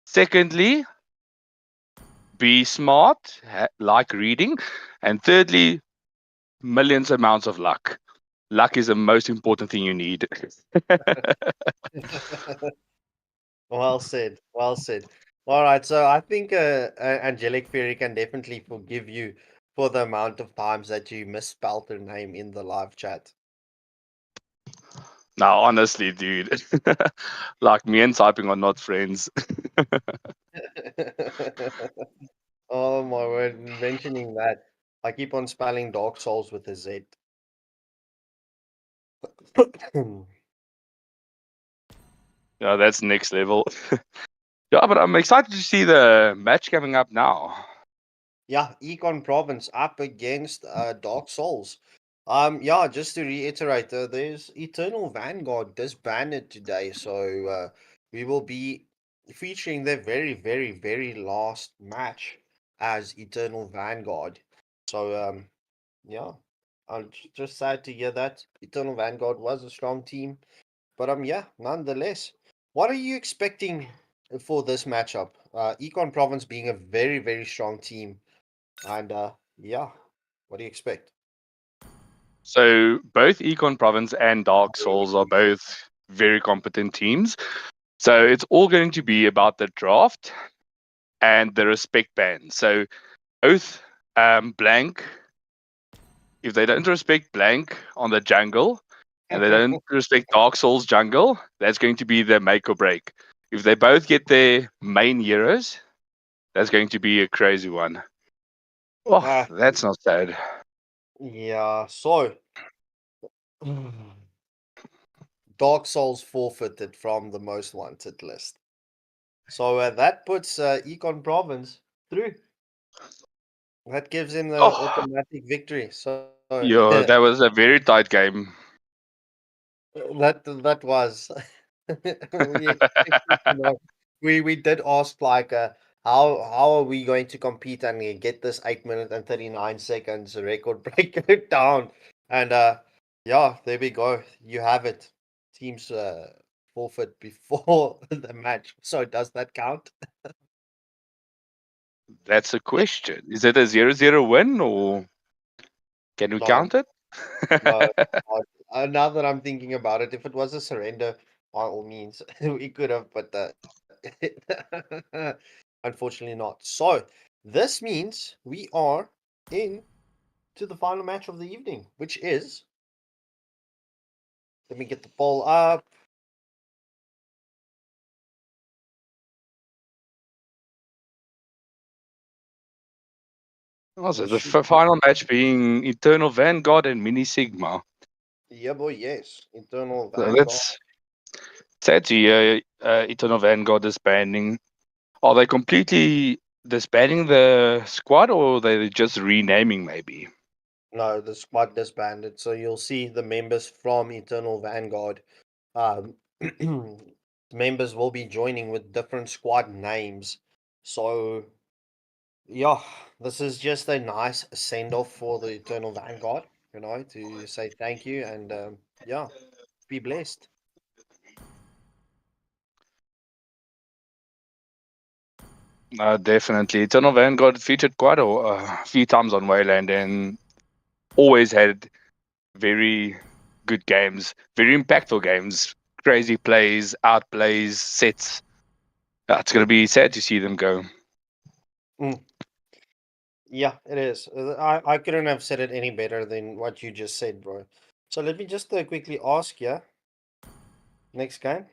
S12: Secondly, be smart, like reading. And thirdly, millions amounts of luck. Luck is the most important thing you need.
S2: Well said. Well said. All right. So I think Angelic Fairy can definitely forgive you for the amount of times that you misspelled her name in the live chat.
S12: Now, honestly, dude, like me and typing are not friends.
S2: Oh my word. Mentioning that, I keep on spelling Dark Souls with a Z.
S12: Yeah, that's next level. Yeah, but I'm excited to see the match coming up now.
S2: Yeah, Econ Province up against Dark Souls. Yeah, just to reiterate, there's Eternal Vanguard disbanded today, so we will be featuring their very, very, very last match as Eternal Vanguard. So yeah, I'm just sad to hear that Eternal Vanguard was a strong team, but yeah, nonetheless, what are you expecting for this matchup? Econ Province being a very, very strong team. And yeah, what do you expect?
S12: So both Econ Province and Dark Souls are both very competent teams. So it's all going to be about the draft and the respect ban. So Oath, Blank, if they don't respect Blank on the jungle and they don't respect Dark Souls jungle, that's going to be the make or break. If they both get their main heroes, that's going to be a crazy one. Oh, that's not sad.
S2: Yeah, so Dark Souls forfeited from the most wanted list. So that puts Econ Province through. That gives him the
S12: Oh,
S2: automatic victory. So
S12: yeah, that was a very tight game.
S2: that was we expected, we did ask like how are we going to compete and get this 8 minute and 39 seconds record breaker down, and yeah, there we go, you have it. Teams forfeit before the match, so does that count?
S12: That's a question. Is it a 0-0 win or can we
S2: No,
S12: count it?
S2: no. Now that I'm thinking about it, if it was a surrender, by all means, we could have, but unfortunately not. So this means we are in to the final match of the evening, which is, let me get the poll up.
S12: Also,
S2: It
S12: the
S2: should be,
S12: final match being Eternal Vanguard and Mini Sigma.
S2: yeah, boy, yes, Internal
S12: So
S2: Vanguard.
S12: that's sad to hear Eternal Vanguard disbanding. Are they completely disbanding the squad or are they just renaming maybe?
S2: No, the squad disbanded. So you'll see the members from Eternal Vanguard. Um, members will be joining with different squad names. So yeah, this is just a nice send off for the Eternal Vanguard, to say thank you and yeah, be blessed.
S12: Definitely. Eternal Vanguard featured quite a few times on Wayland and always had very good games, very impactful games, crazy plays, outplays, sets. It's going to be sad to see them go.
S2: Mm. Yeah, it is. I couldn't have said it any better than what you just said, bro. So let me just quickly ask you. Next game.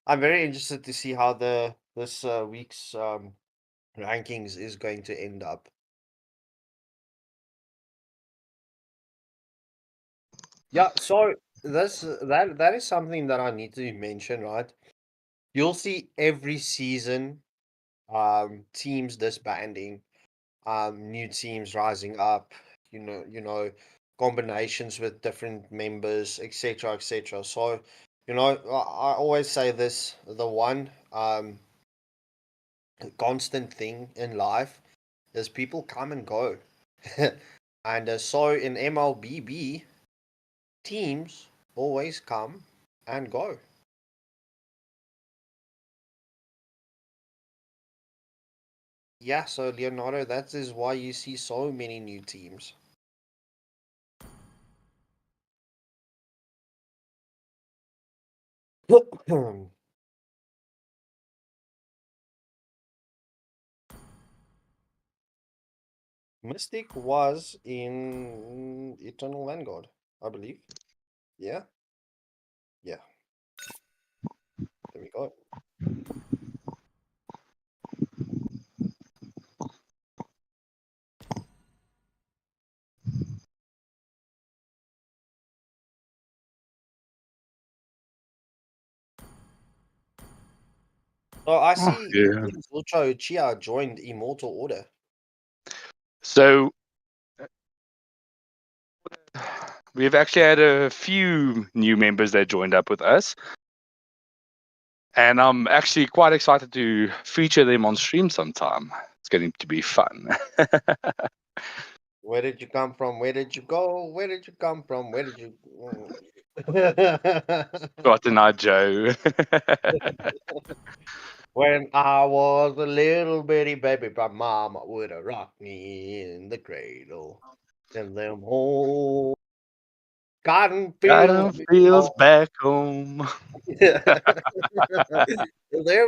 S2: I'm very interested to see how this week's rankings is going to end up. Yeah, so that is something that I need to mention, right? You'll see every season teams disbanding, new teams rising up, combinations with different members, etc., etc. So, I always say this, the one constant thing in life is people come and go. And so in MLBB, teams always come and go. Yeah, so Leonardo, that is why you see so many new teams. Mystic was in Eternal Vanguard, I believe. Yeah, yeah. There we go. So I see
S12: Yeah.
S2: Ultra Uchiha joined Immortal Order.
S12: So we've actually had a few new members that joined up with us. And I'm actually quite excited to feature them on stream sometime. It's going to be fun.
S2: Where did you come from? Where did you go? Where did you come from? Where did you?
S12: Got a night, Joe.
S2: When I was a little bitty baby, my mama would have rocked me in the cradle. And them whole cotton fields.
S12: Cotton feels back home.
S2: There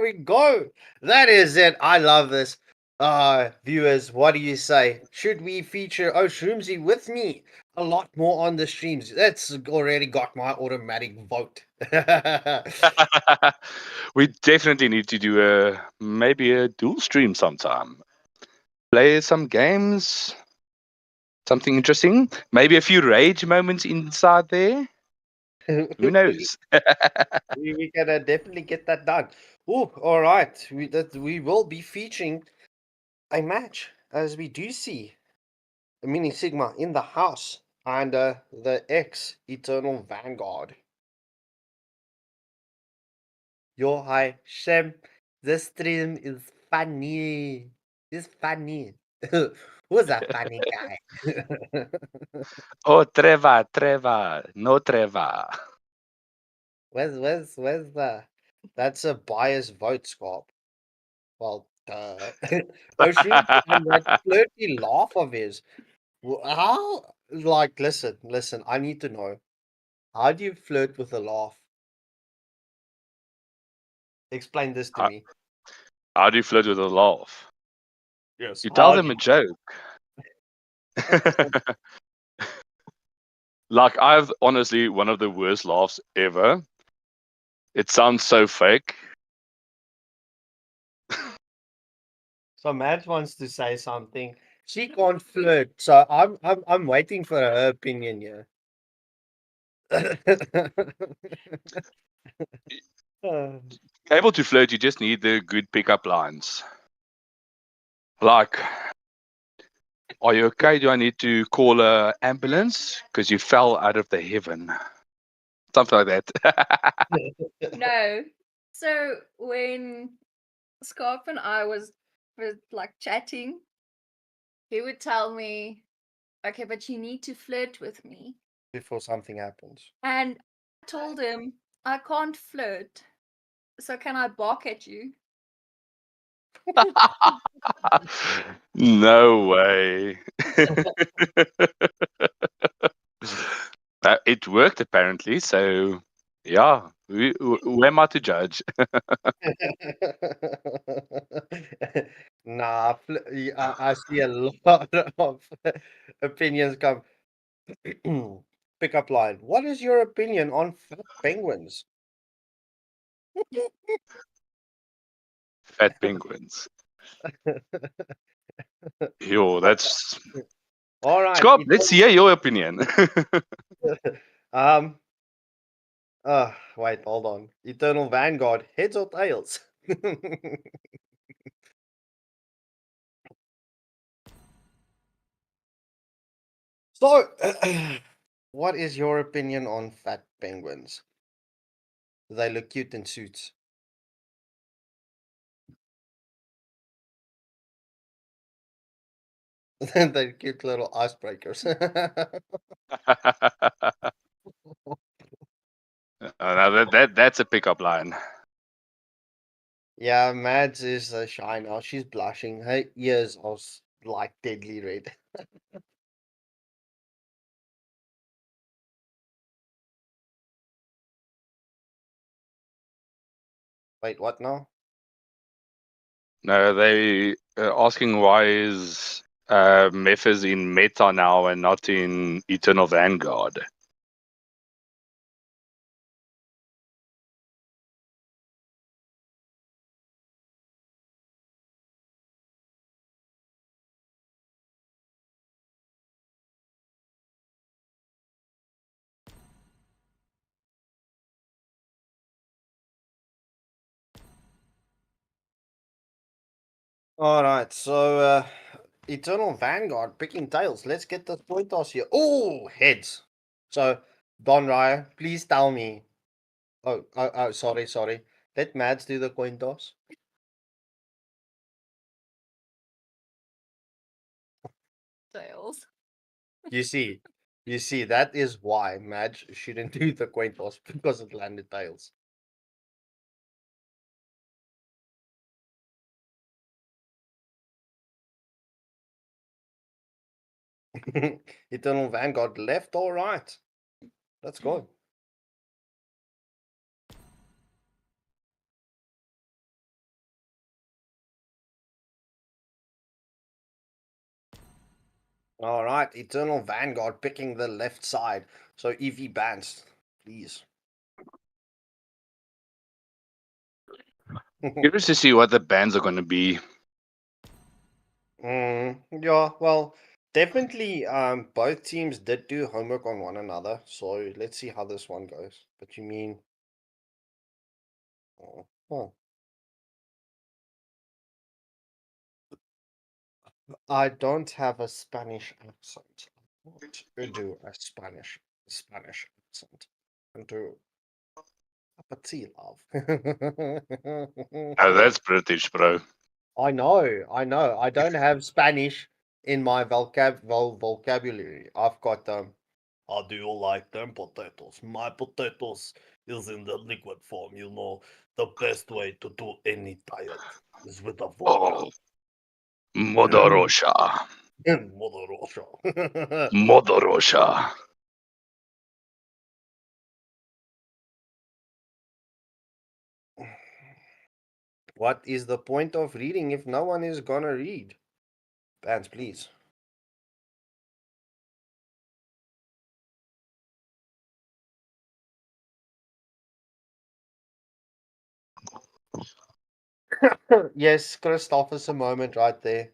S2: we go. That is it. I love this. Viewers, what do you say? Should we feature Shroomsy with me a lot more on the streams? That's already got my automatic vote.
S12: We definitely need to do maybe a dual stream sometime. Play some games, something interesting. Maybe a few rage moments inside there. Who knows?
S2: we can definitely get that done. Oh, all right. We will be featuring a match as we do see a Mini Sigma in the house and the ex Eternal Vanguard. Yo, hi, Shem. This stream is funny. It's funny. Who's that funny guy?
S12: Oh, Trevor. No Trevor.
S2: Where's the? That's a biased vote, Scott. Well, Ocean and that flirty laugh of his. How? Like, listen. I need to know. How do you flirt with a laugh? Explain this to me.
S12: How do you flirt with a laugh?
S2: Yes.
S12: You tell
S2: How do
S12: them a joke. Like, I've honestly one of the worst laughs ever. It sounds so fake.
S2: So Matt wants to say something. She can't flirt, so I'm waiting for her opinion here.
S12: Able to flirt, you just need the good pickup lines. Like, are you okay? Do I need to call a ambulance because you fell out of the heaven? Something like that.
S11: No. So when Scarp and I was like chatting, he would tell me, okay, but you need to flirt with me.
S2: Before something happens.
S11: And I told him, I can't flirt. So can I bark at you?
S12: No way. It worked apparently, so yeah. Who am I to judge?
S2: Nah, I see a lot of opinions come. Pickup line. What is your opinion on fat penguins?
S12: Fat penguins. Yo, that's
S2: All right.
S12: Scott. Let's hear your opinion.
S2: um. Wait. Hold on. Eternal Vanguard. Heads or tails? So, what is your opinion on fat penguins? They look cute in suits. They're cute little icebreakers.
S12: Now that's a pickup line.
S2: Yeah, Mads is shy now. She's blushing. Her ears are like deadly red. Wait, what now?
S12: No, they asking why is Mephis in Meta now and not in Eternal Vanguard.
S2: All right, so Eternal Vanguard picking tails. Let's get the point toss here. Oh, heads. So Don Raya, please tell me. Oh, sorry. Let Mads do the coin toss.
S11: Tails.
S2: You see, that is why Mads shouldn't do the coin toss because it landed tails. Eternal Vanguard left or right? Let's go. All right, Eternal Vanguard picking the left side. So EV bans, please.
S12: Curious to see what the bands are going to be.
S2: Yeah, well, definitely both teams did do homework on one another, so let's see how this one goes. But you mean oh. I don't have a Spanish accent. I want to do a Spanish accent. And do a tea love.
S12: Oh, that's British, bro.
S2: I know. I don't have Spanish in my vocabulary. I've got how do you like them potatoes? My potatoes is in the liquid form, you know. The best way to do any diet is with a vodka.
S12: Oh, Modorosha.
S2: Modorosha.
S12: Modorosha.
S2: What is the point of reading if no one is gonna read? Bands, please. Yes, Christopher's a moment right there.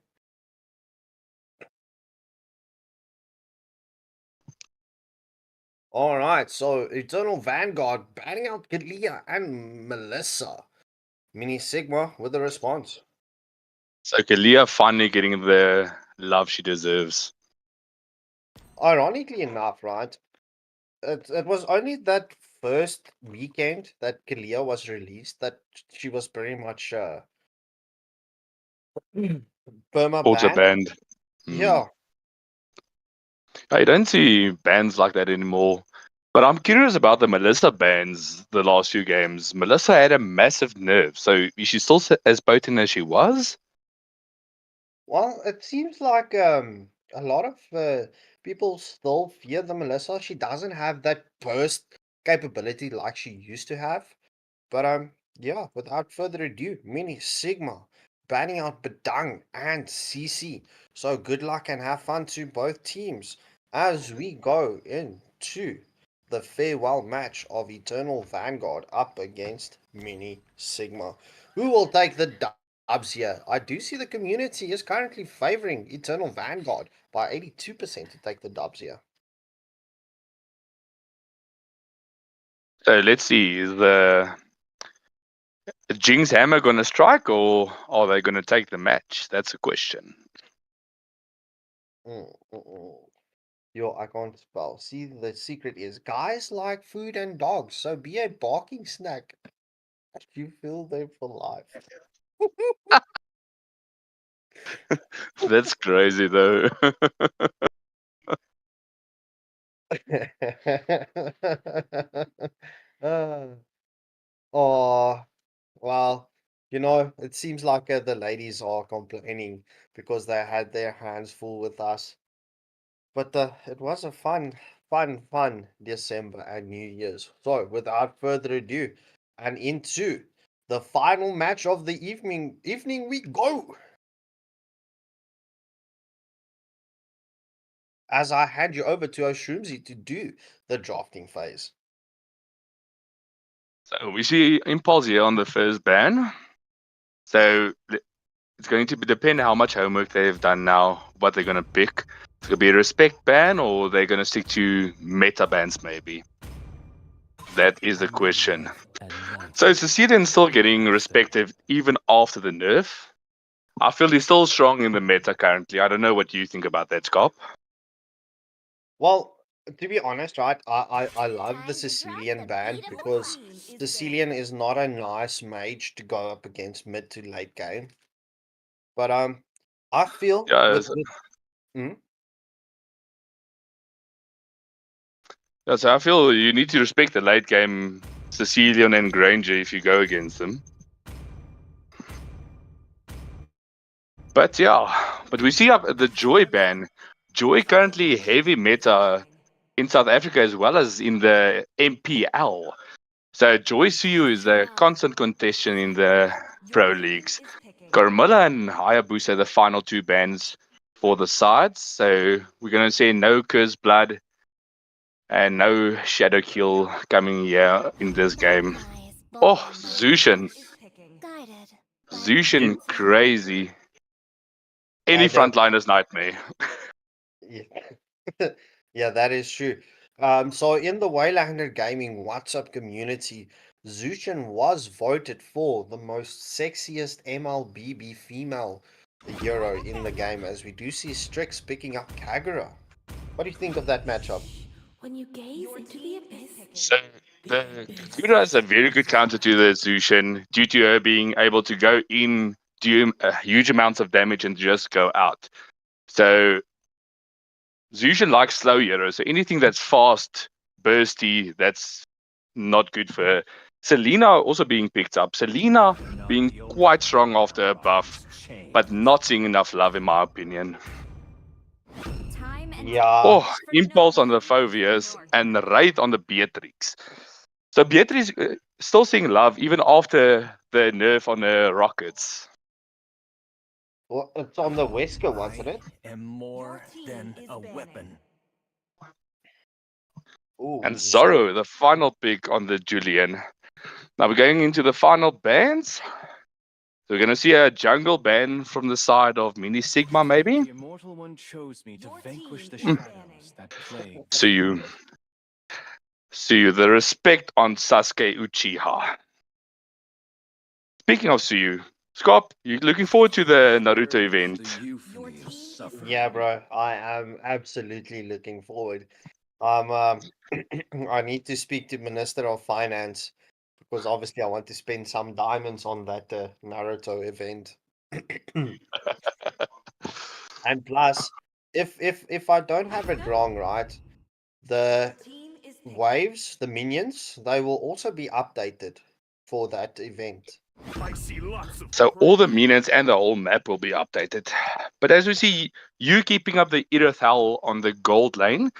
S2: All right, so Eternal Vanguard batting out Kalia and Melissa. Mini Sigma with a response.
S12: So Kalia finally getting the love she deserves.
S2: Ironically enough, right? It was only that first weekend that Kalia was released that she was pretty much perma
S12: Also
S2: banned.
S12: banned.
S2: Yeah.
S12: I don't see bands like that anymore. But I'm curious about the Melissa bans the last few games. Melissa had a massive nerf, so is she still as potent as she was?
S2: Well, it seems like a lot of people still fear the Melissa. She doesn't have that burst capability like she used to have. But yeah, without further ado, Mini Sigma banning out Bedang and CC. So good luck and have fun to both teams as we go into the farewell match of Eternal Vanguard up against Mini Sigma. Who will take the dubs here? I do see the community is currently favoring Eternal Vanguard by 82% to take the dubs here.
S12: So let's see, is the Jinx Hammer going to strike, or are they going to take the match? That's a question.
S2: Yo, I can't spell. See, the secret is guys like food and dogs, so be a barking snack. You feel them for life.
S12: That's crazy, though.
S2: Oh, well, it seems like the ladies are complaining because they had their hands full with us. But it was a fun December and New Year's. So, without further ado, and into the final match of the evening we go. As I hand you over to Oshroomsy to do the drafting phase.
S12: So we see Impulse here on the first ban. So it's going to depend how much homework they've done now, what they're going to pick. It's going to be a respect ban, or they're going to stick to meta bans, maybe. That is the question. So Cecilian's still getting respected even after the nerf. I feel he's still strong in the meta currently. I don't know what you think about that, Scop.
S2: Well, to be honest, right, I love the Sicilian ban because Sicilian is not a nice mage to go up against mid to late game. But I feel
S12: Yeah,
S2: hmm?
S12: so I feel you need to respect the late game Sicilian and Granger if you go against them. But yeah, but we see up the Joy ban. Joy currently heavy meta in South Africa as well as in the MPL. So Joy Suyu is a constant contestant in the pro leagues. Carmilla and Hayabusa are the final two bans for the sides. So we're gonna see no Curse Blood and no Shadow Kill coming here in this game. Oh, Zushin. Zushin crazy. Any frontliner's nightmare.
S2: Yeah. Yeah, that is true. So in the Waylander Gaming WhatsApp community, Zushin was voted for the most sexiest Mlbb female hero in the game, as we do see Strix picking up Kagura. What do you think of that matchup?
S8: When you gaze into the abyss,
S12: So the Kagura is a very good counter to the Zushin due to her being able to go in, do huge amounts of damage and just go out. So Zushin likes slow heroes, so anything that's fast, bursty, that's not good for her. Selena also being picked up. Selena being quite strong after her buff, but not seeing enough love in my opinion.
S2: Yeah.
S12: Oh, Impulse on the Phobias and Raid on the Beatrix. So Beatrix still seeing love even after the nerf on the Rockets.
S2: Well, it's on the Wesker, wasn't it?
S7: Am more than a weapon.
S2: Ooh,
S12: And Zorro, the final pick on the Julian. Now we're going into the final bans. So we're going to see a jungle ban from the side of Mini Sigma, maybe.
S3: The immortal one chose me to vanquish the shadows that plague.
S12: See you. The respect on Sasuke Uchiha. Speaking of Suyu, Scop, you looking forward to the Naruto event?
S2: Yeah, bro, I am absolutely looking forward. I need to speak to Minister of Finance because obviously I want to spend some diamonds on that Naruto event. And plus, if I don't have it wrong, right, the waves, the minions, they will also be updated for that event.
S5: I see lots of
S12: So all the minions and the whole map will be updated. But as we see, you keeping up the Irithal on the gold lane,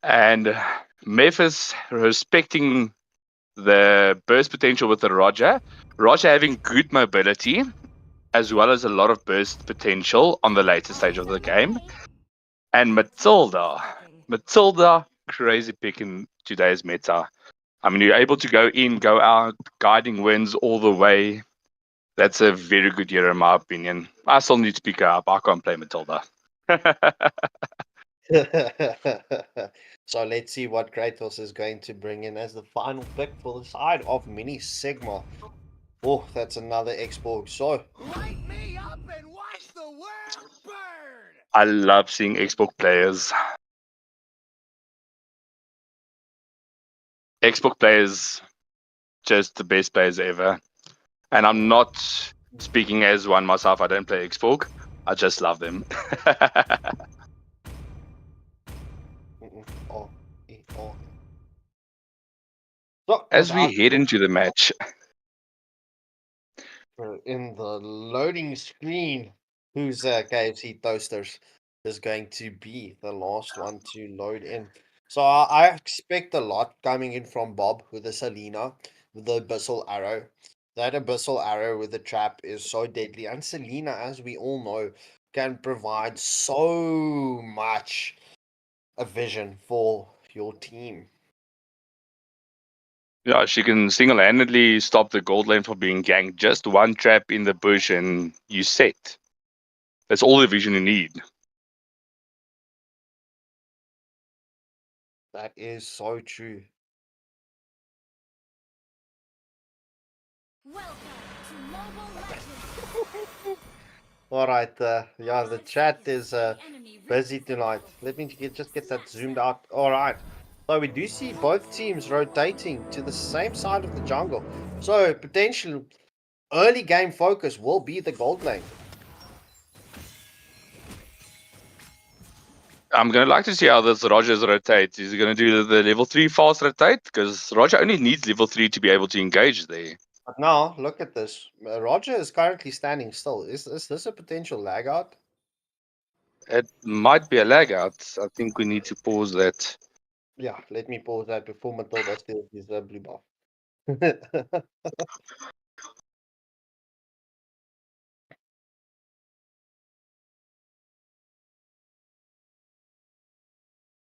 S12: and Memphis respecting the burst potential with the Roger. Roger having good mobility, as well as a lot of burst potential on the later stage of the game. And Matilda, crazy pick in today's meta. I mean, you're able to go in, go out, guiding wins all the way. That's a very good year, in my opinion. I still need to pick her up. I can't play Matilda.
S2: So let's see what Kratos is going to bring in as the final pick for the side of Mini Sigma. Oh, that's another export. So
S5: light me up and watch the world burn.
S12: I love seeing Xbox players. Xbox players, just the best players ever. And I'm not speaking as one myself. I don't play Xbox. I just love them.
S2: So,
S12: As we
S2: without
S12: head into the match,
S2: in the loading screen, whose KFC toasters is going to be the last one to load in. So I expect a lot coming in from Bob with the Selena, with the Abyssal Arrow. That Abyssal Arrow with the trap is so deadly. And Selena, as we all know, can provide so much a vision for your team.
S12: yeah, she can single-handedly stop the gold lane from being ganked. Just one trap in the bush and you set. That's all the vision you need.
S2: That is so true.
S10: Welcome to Mobile Legends.
S2: All right, yeah, the chat is busy tonight. Let me just get that zoomed out. All right, so we do see both teams rotating to the same side of the jungle. So potential early game focus will be the gold lane.
S12: I'm going to like to see how this Roger's rotate. Is he going to do the level 3 fast rotate? Because Roger only needs level 3 to be able to engage there.
S2: But now, look at this. Roger is currently standing still. Is this a potential lag out?
S12: It might be a lag out. I think we need to pause that.
S2: Yeah, let me pause that before Matilda steals his blue buff.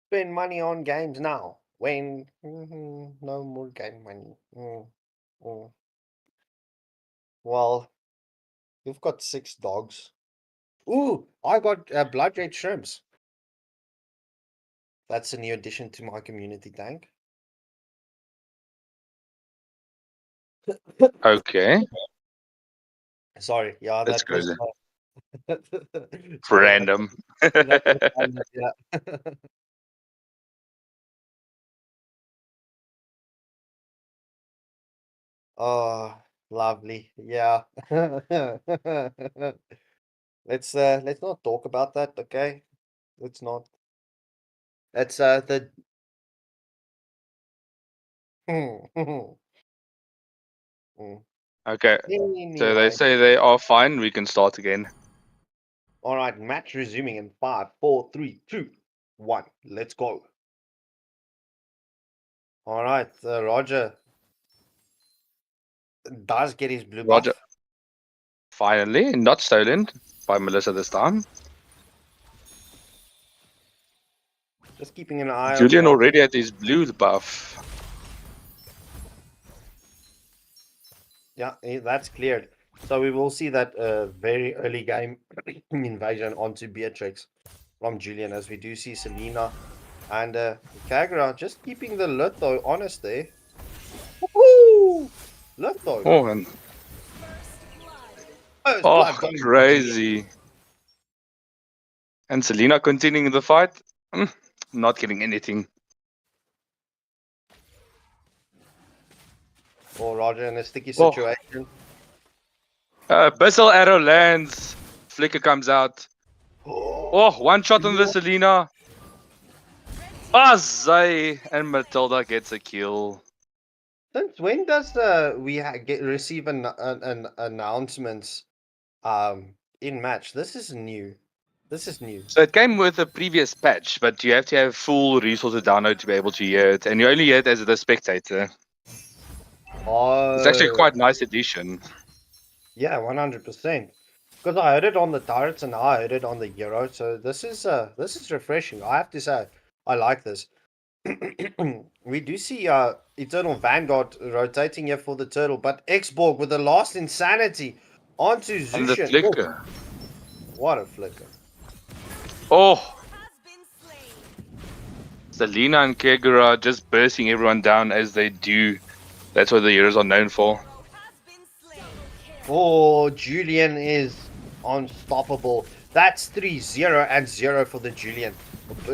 S2: Spend money on games now. When no more game money. Well, you've got 6 dogs. Ooh, I got blood red shrimps. That's a new addition to my community tank.
S12: Okay.
S2: Sorry, yeah,
S12: That's
S2: that was sorry,
S12: random.
S2: that was random, yeah. Oh, lovely. Yeah. Let's not talk about that, okay? Let's not. That's the
S12: Okay. So they
S2: Anyway.
S12: say they are fine. We can start again.
S2: All right, match resuming in 5, 4, 3, 2, 1. Let's go. All right, Roger does get his blue
S12: Roger.
S2: buff.
S12: Finally, not stolen by Melissa this time.
S2: Just keeping an eye
S12: Julian
S2: on.
S12: already had his blue buff.
S2: Yeah, that's cleared. So we will see that very early game invasion onto Beatrix from Julian, as we do see Selena and Kagura just keeping the Litho honest there. Woohoo! Litho.
S12: Oh, and
S2: First
S12: oh,
S2: blood going to
S12: crazy. And Selena continuing the fight. Not getting anything.
S2: Oh, Roger in a sticky situation.
S12: Abyssal arrow lands. Flicker comes out. Oh, one shot on the Selena. Zay and Matilda gets a kill.
S2: Since when does we receive an announcements in match? This is new. This is new.
S12: So it came with a previous patch, but you have to have full resource to download to be able to hear it, and you only hear it as the spectator. It's actually
S2: Oh,
S12: quite nice addition.
S2: yeah, 100%. Because I heard it on the turrets and now I heard it on the hero. So this is refreshing. I have to say, I like this. We do see Eternal Vanguard rotating here for the turtle, but Xborg with the last insanity onto
S12: And the
S2: Zushin. Oh,
S12: flicker.
S2: what a flicker.
S12: Oh, Selena and Kagura just bursting everyone down as they do. That's what the heroes are known for.
S2: Oh, Julian is unstoppable. That's 3-0 and 0 for the Julian.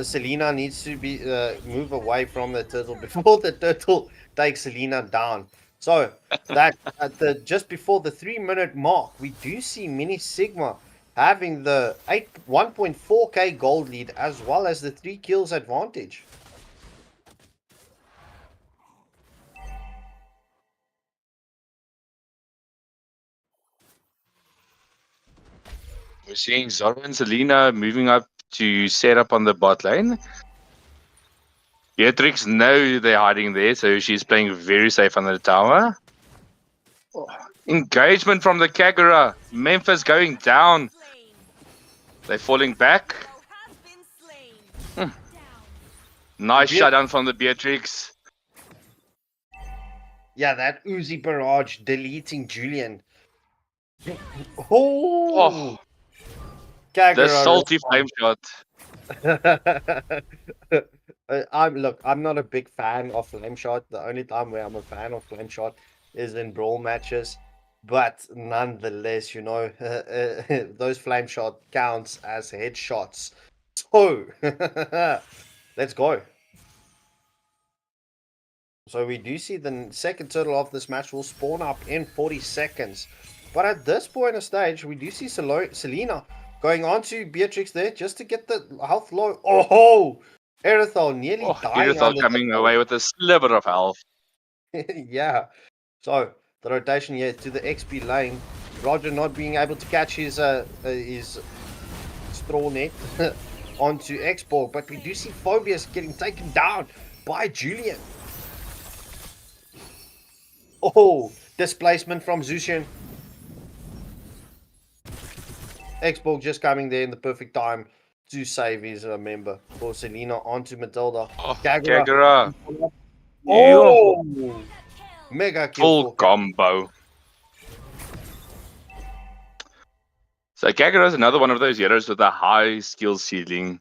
S2: Selena needs to be move away from the turtle before the turtle takes Selena down. So that at the just before the 3-minute mark, we do see Mini Sigma having the 1.4k gold lead as well as the 3 kills advantage.
S12: We're seeing Zoro and Selena moving up to set up on the bot lane. Beatrix knows they're hiding there, so she's playing very safe under the tower. Oh, engagement from the Kagura. Memphis going down. They're falling back. Nice shutdown from the Beatrix.
S2: Yeah, that Uzi barrage deleting Julian. Oh,
S12: The salty flame shot.
S2: I'm not a big fan of flame shot. The only time where I'm a fan of flame shot is in brawl matches, but nonetheless, those flame shot counts as headshots. So let's go. So we do see the second turtle of this match will spawn up in 40 seconds. But at this point of stage, we do see Selena going on to Beatrix there just to get the health low. Oh, Erithal nearly dying.
S12: Erithal coming away with a sliver of health.
S2: Yeah. So the rotation here to the XP lane. Roger not being able to catch his straw net onto Xborg, but we do see Phobius getting taken down by Julian. Oh, displacement from Zushin. Xborg just coming there in the perfect time to save his member for Selena onto Matilda.
S12: Oh,
S2: Kagura.
S12: Kagura.
S2: Oh, mega kill
S12: Full
S2: for
S12: combo. So Kagura is another one of those heroes with a high skill ceiling.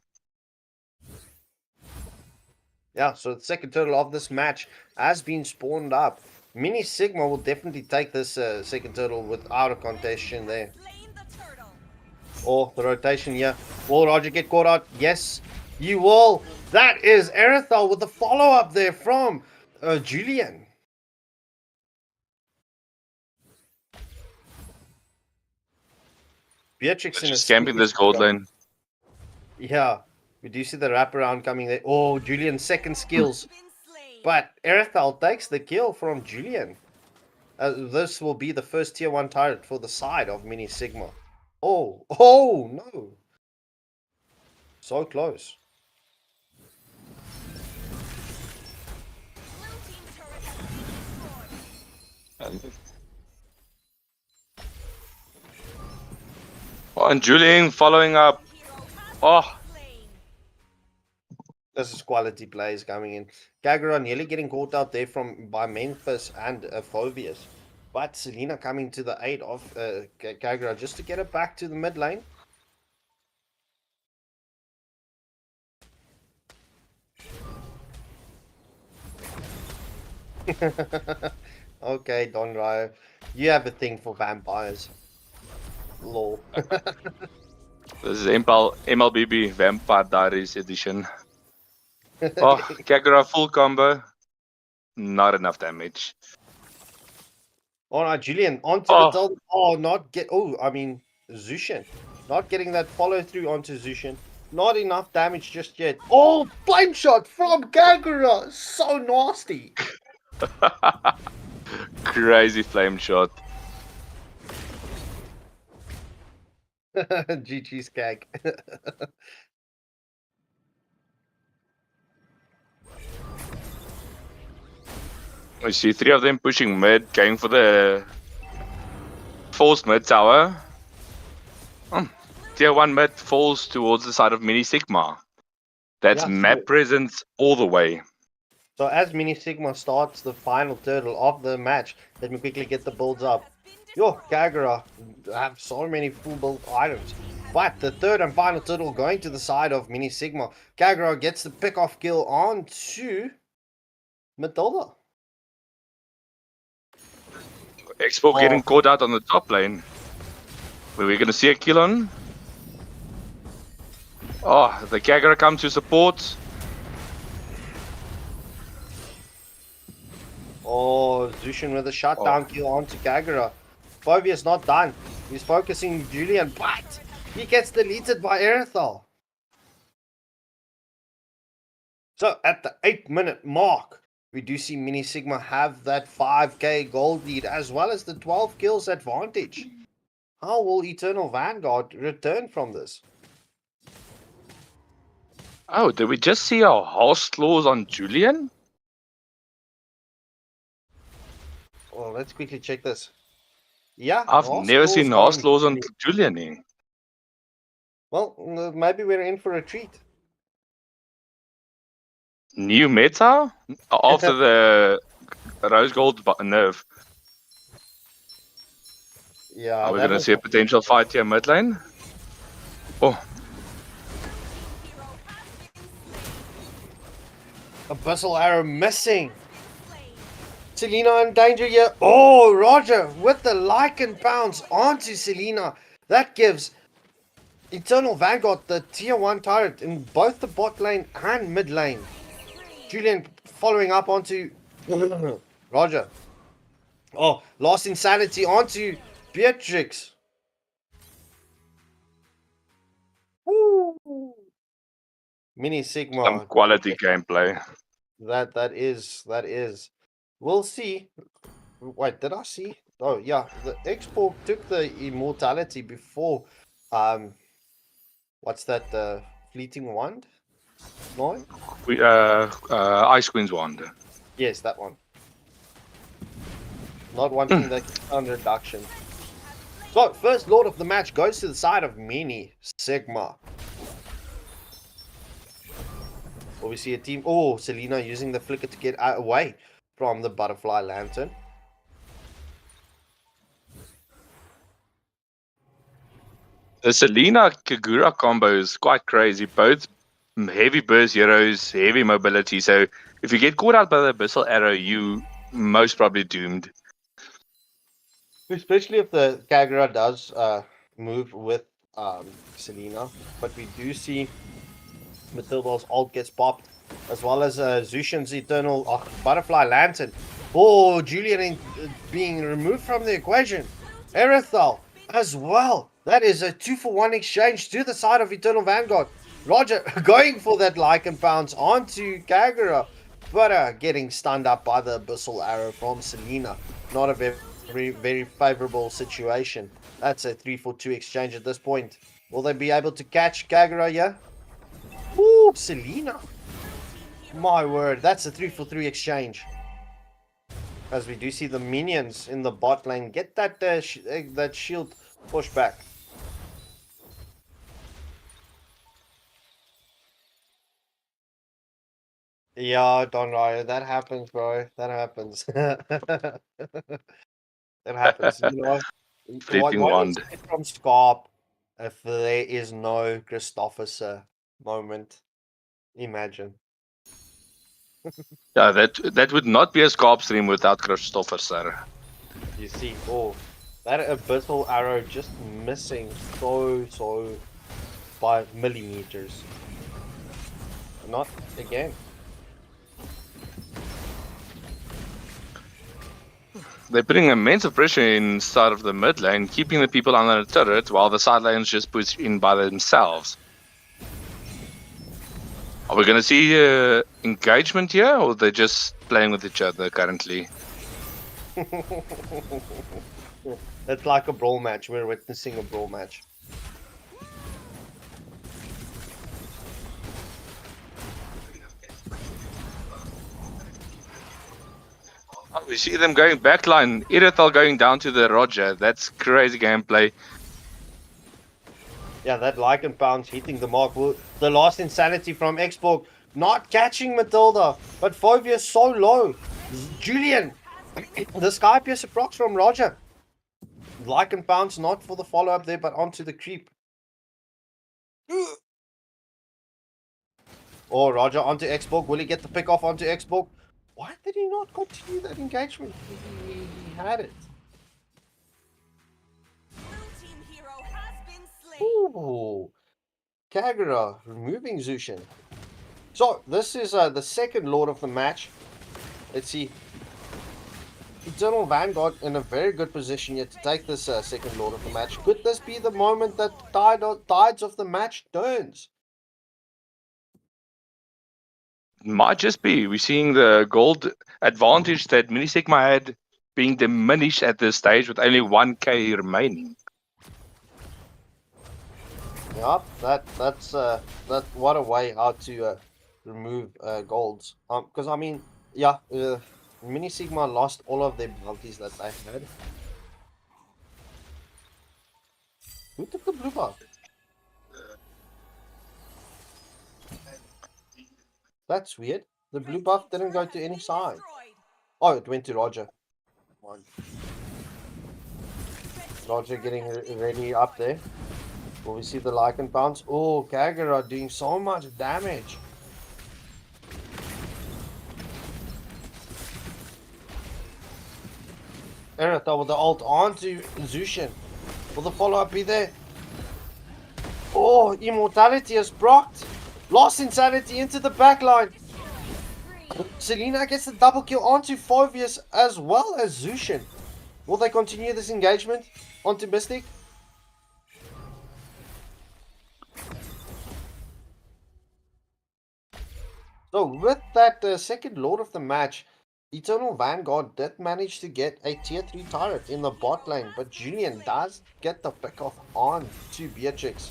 S2: Yeah, so the second turtle of this match has been spawned up. Mini Sigma will definitely take this second turtle without a contestation there. Or the rotation here. Will Roger get caught out? Yes, you will. That is Erithal with the follow-up there from Julian. Beatrix in a
S12: scamping this gold lane.
S2: Yeah, we do see the wraparound coming there. Oh, Julian's second skills. But Erithal takes the kill from Julian. This will be the first tier 1 turret for the side of Mini Sigma. Oh no. So close.
S12: Oh, and Julian following up. Oh.
S2: This is quality plays coming in. Kagura nearly getting caught out there by Memphis and Phobius. But Selena coming to the aid of Kagura just to get it back to the mid lane. Okay, Don Ryo. You have a thing for vampires. Lol.
S12: This is Mlbb Vampire Diaries edition. Oh, Kagura full combo. Not enough damage.
S2: All right, Julian, onto Matilda. Oh, I mean, Zushin. Not getting that follow through onto Zushin. Not enough damage just yet. Oh, flame shot from Kagura! So nasty.
S12: Crazy flame shot.
S2: GG's Kag.
S12: I see 3 of them pushing mid, going for the forced mid tower. Tier 1 mid falls towards the side of Mini Sigma. That's
S2: Yeah,
S12: map presence all the way.
S2: So as Mini Sigma starts the final turtle of the match, let me quickly get the builds up. Yo, Kagura have so many full build items. But the third and final turtle going to the side of Mini Sigma. Kagura gets the pick off kill onto Matilda.
S12: Expo getting caught out on the top lane. We're going to see a kill on. Oh, the Kagura come to support.
S2: Oh, Zushin with a shutdown kill onto Kagura. Fovia's not done. He's focusing Julian, but he gets deleted by Erithal. So at the 8-minute mark, we do see Mini Sigma have that 5k gold lead as well as the 12 kills advantage. How will Eternal Vanguard return from this?
S12: Oh, did we just see our house claws on Julian?
S2: Well, let's quickly check this. Yeah,
S12: I've never seen house claws on Julian.
S2: Well, maybe we're in for a treat.
S12: New meta? After the rose gold nerf.
S2: Yeah.
S12: Are we going to see a potential fight here mid lane? Oh.
S2: Abyssal arrow missing. Selena in danger here. Oh, Roger with the Lycan pounce onto Selena. That gives Eternal Vanguard the tier 1 turret in both the bot lane and mid lane. Julian following up onto Roger. Oh, lost insanity onto Beatrix. Woo. Mini Sigma.
S12: Some quality gameplay.
S2: That is. We'll see. Wait, did I see? Oh yeah, the Expo took the immortality before. What's that? Fleeting wand? No.
S12: Ice Queen's wand.
S2: Yes, that one. Not wanting the cooldown reduction. So first Lord of the match goes to the side of Mini Sigma. Well, we see a team. Oh, Selena using the flicker to get away from the butterfly lantern.
S12: The Selena Kagura combo is quite crazy. Both heavy burst heroes, heavy mobility. So if you get caught out by the abyssal arrow, you most probably doomed.
S2: Especially if the Kagura does move with Selena. But we do see Matilda's ult gets popped, as well as Zushin's eternal butterfly lantern. Oh, Julian being removed from the equation. Erithal as well. That is a 2-for-1 exchange to the side of Eternal Vanguard. Roger going for that Lycan pounce onto Kagura, but getting stunned up by the abyssal arrow from Selena. Not a very favorable situation. That's a 3-for-2 exchange at this point. Will they be able to catch Kagura here? Ooh, Selena. My word, that's a 3-for-3 exchange. As we do see the minions in the bot lane get that that shield push back. Yeah, don't worry. That happens, bro. That happens. That happens. You know,
S12: Fleeting
S2: what
S12: wand.
S2: is from Scarp if there is no Christopher moment? Imagine.
S12: Yeah, that would not be a Scarp stream without Christopher, sir.
S2: You see, oh, that abyssal arrow just missing so by millimeters. Not again.
S12: They're putting immense pressure inside of the mid lane, keeping the people under the turret while the side lanes just push in by themselves. Are we going to see engagement here, or they're just playing with each other currently?
S2: It's like a brawl match. We're witnessing a brawl match.
S12: Oh, we see them going backline. Irithel going down to the Roger. That's crazy gameplay.
S2: Yeah, that like and bounce hitting the mark. The last insanity from Xborg not catching Matilda, but Phobia so low. Julian, the Sky Piercer procs from Roger. Like and bounce not for the follow up there, but onto the creep. Oh, Roger onto Xborg. Will he get the pick off onto Xborg? Why did he not continue that engagement? He had it. Ooh, Kagura removing Zushin. So this is the second Lord of the match. Let's see. Eternal Vanguard in a very good position here to take this second Lord of the match. Could this be the moment that tides of the match turns?
S12: Might just be. We're seeing the gold advantage that Mini Sigma had being diminished at this stage with only 1k remaining.
S2: Yep, that's what a way how to remove golds. Because I mean, yeah, Mini Sigma lost all of their bounties that they had. Who took the blue buff? That's weird. The blue buff didn't go to any side. Oh, it went to Roger. Roger getting ready up there. Will we see the Lycan bounce? Oh, Kagura doing so much damage. Erithel with the ult onto Zushin. Will the follow-up be there? Oh, Immortality is blocked. Lost Insanity into the backline. Selena gets the double kill onto Phobius as well as Zushin. Will they continue this engagement onto Mystic? So with that second Lord of the match, Eternal Vanguard did manage to get a tier 3 turret in the bot lane, but Julian does get the pick off on to Beatrix.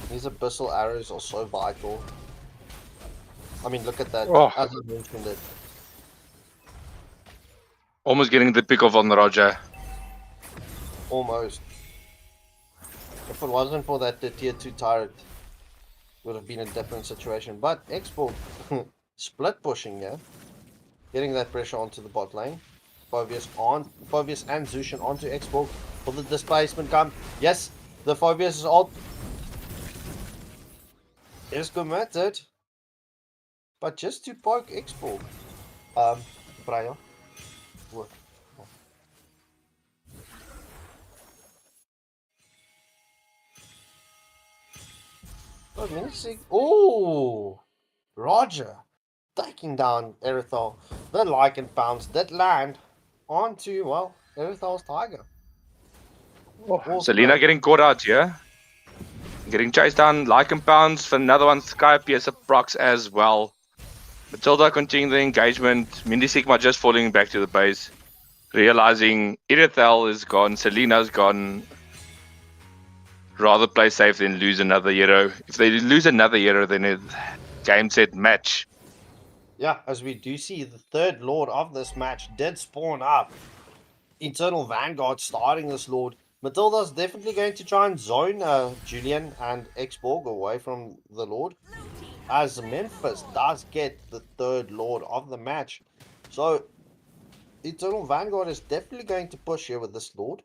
S2: These abyssal arrows are so vital. I mean, look at that, as I mentioned it.
S12: Almost getting the pick off on the Roger.
S2: Almost. If it wasn't for that tier 2 turret, would have been a different situation. But Xborg split pushing, yeah. Getting that pressure onto the bot lane. Phobius and Zushin onto Xborg. Will the displacement come? Yes, the Phobius is ult is committed. But just to poke Xborg. Brian. What? Oh, Roger taking down Erithal. The Lycan bounce did land onto, well, Erithal's Tiger.
S12: Selena getting caught out here. Getting chased down. Lycan pounds for another one. Sky Piercer procs as well. Matilda continuing the engagement. Mini Sigma just falling back to the base. Realizing Irithel is gone. Selena's gone. Rather play safe than lose another hero. If they lose another hero, then it's game, set, match.
S2: Yeah, as we do see, the third Lord of this match did spawn up. Eternal Vanguard starting this Lord. Matilda's definitely going to try and zone Julian and Xborg away from the Lord, as Memphis does get the third Lord of the match. So, Eternal Vanguard is definitely going to push here with this Lord.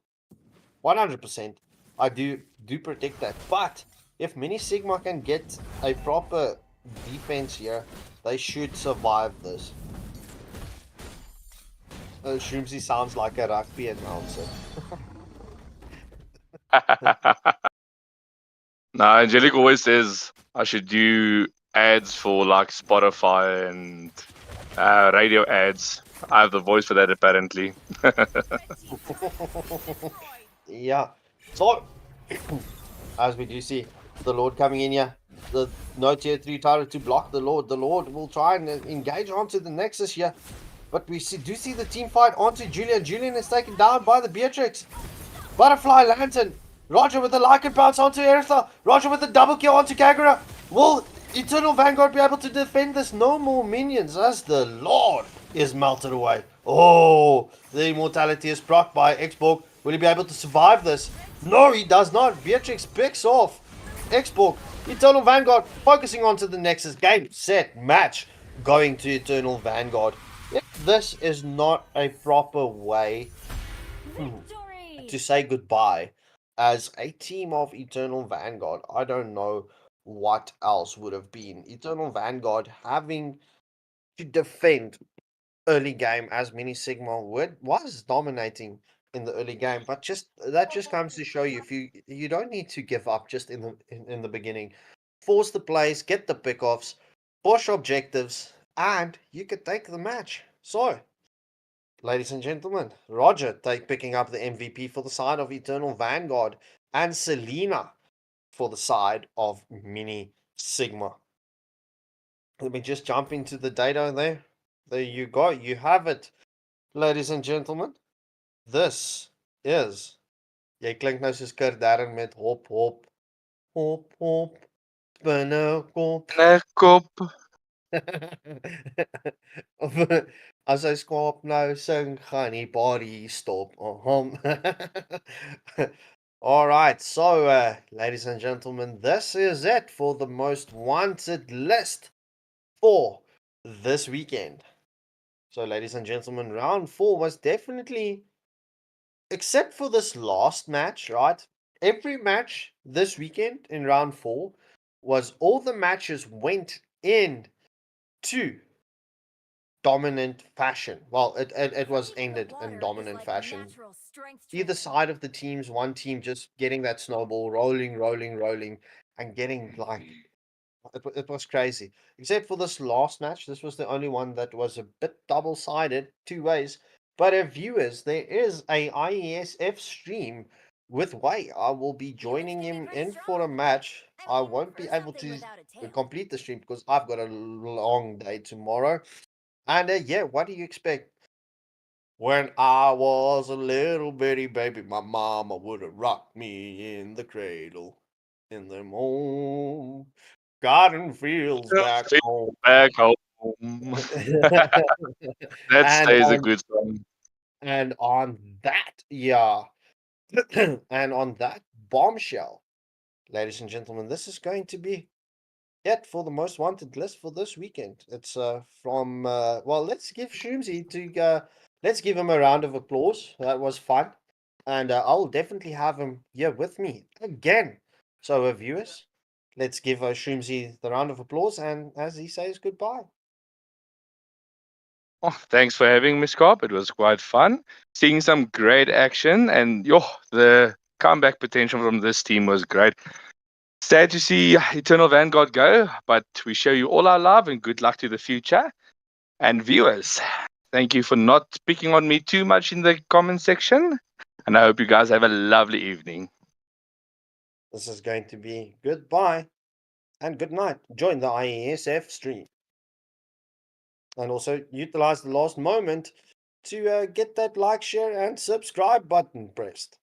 S2: 100%. I do predict that. But, if Mini Sigma can get a proper defense here, they should survive this. Shroomsy sounds like a rugby announcer.
S12: Nah, Angelic always says I should do ads for like Spotify and radio ads. I have the voice for that apparently.
S2: Yeah. So, as we do see the Lord coming in here, the no tier 3 turret to block the Lord. The Lord will try and engage onto the Nexus here. But we do see the team fight onto Julian. Julian is taken down by the Beatrix. Butterfly Lantern. Roger with the Lycan bounce onto Eritha. Roger with the double kill onto Kagura. Will Eternal Vanguard be able to defend this? No more minions as the Lord is melted away. Oh, the immortality is procced by Xborg. Will he be able to survive this? No, he does not. Beatrix picks off Xborg. Eternal Vanguard focusing onto the Nexus. Game, set, match. Going to Eternal Vanguard. If this is not a proper way to say goodbye as a team of Eternal Vanguard, I don't know what else would have been. Eternal Vanguard having to defend early game as Mini Sigma was dominating in the early game, but just that just comes to show you if you don't need to give up just in the beginning. Force the plays, get the pickoffs, push objectives, and you could take the match. So, ladies and gentlemen, Roger picking up the MVP for the side of Eternal Vanguard, and Selena for the side of Mini Sigma. Let me just jump into the data there. There you go. You have it, ladies and gentlemen. This is... Jy klink nou soos Kurt Darren met hop hop hop hop binnekop.
S12: Binnekop.
S2: As hy skaap nou sing, gaan die body stop. Alright, so ladies and gentlemen, this is it for the most wanted list for this weekend. So ladies and gentlemen, round 4 was definitely, except for this last match, right? Every match this weekend in round 4 was all the matches went in to dominant fashion. Well, it was ended in dominant fashion. Either side of the teams, one team just getting that snowball rolling, and getting like it was crazy. Except for this last match, this was the only one that was a bit double-sided, two ways. But viewers, there is a IESF stream with Wei. I will be joining him in for a match. I won't be able to complete the stream because I've got a long day tomorrow. And yeah, what do you expect? When I was a little bitty baby, my mama would have rocked me in the cradle. In them old garden fields back home.
S12: Back home. That
S2: and
S12: stays a
S2: on
S12: good song.
S2: and on that, yeah, and on that bombshell, ladies and gentlemen, this is going to be it for the most wanted list for this weekend. It's from well, let's give Shoomsy to let's give him a round of applause. That was fun, and I'll definitely have him here with me again. So, viewers, let's give Shoomsy the round of applause, and as he says goodbye.
S12: Oh, thanks for having me, Scott. It was quite fun. Seeing some great action, and the comeback potential from this team was great. Sad to see Eternal Vanguard go, but we show you all our love and good luck to the future. And viewers, thank you for not picking on me too much in the comment section. And I hope you guys have a lovely evening.
S2: This is going to be goodbye and good night. Join the IESF stream. And also utilize the last moment to get that like, share, and subscribe button pressed.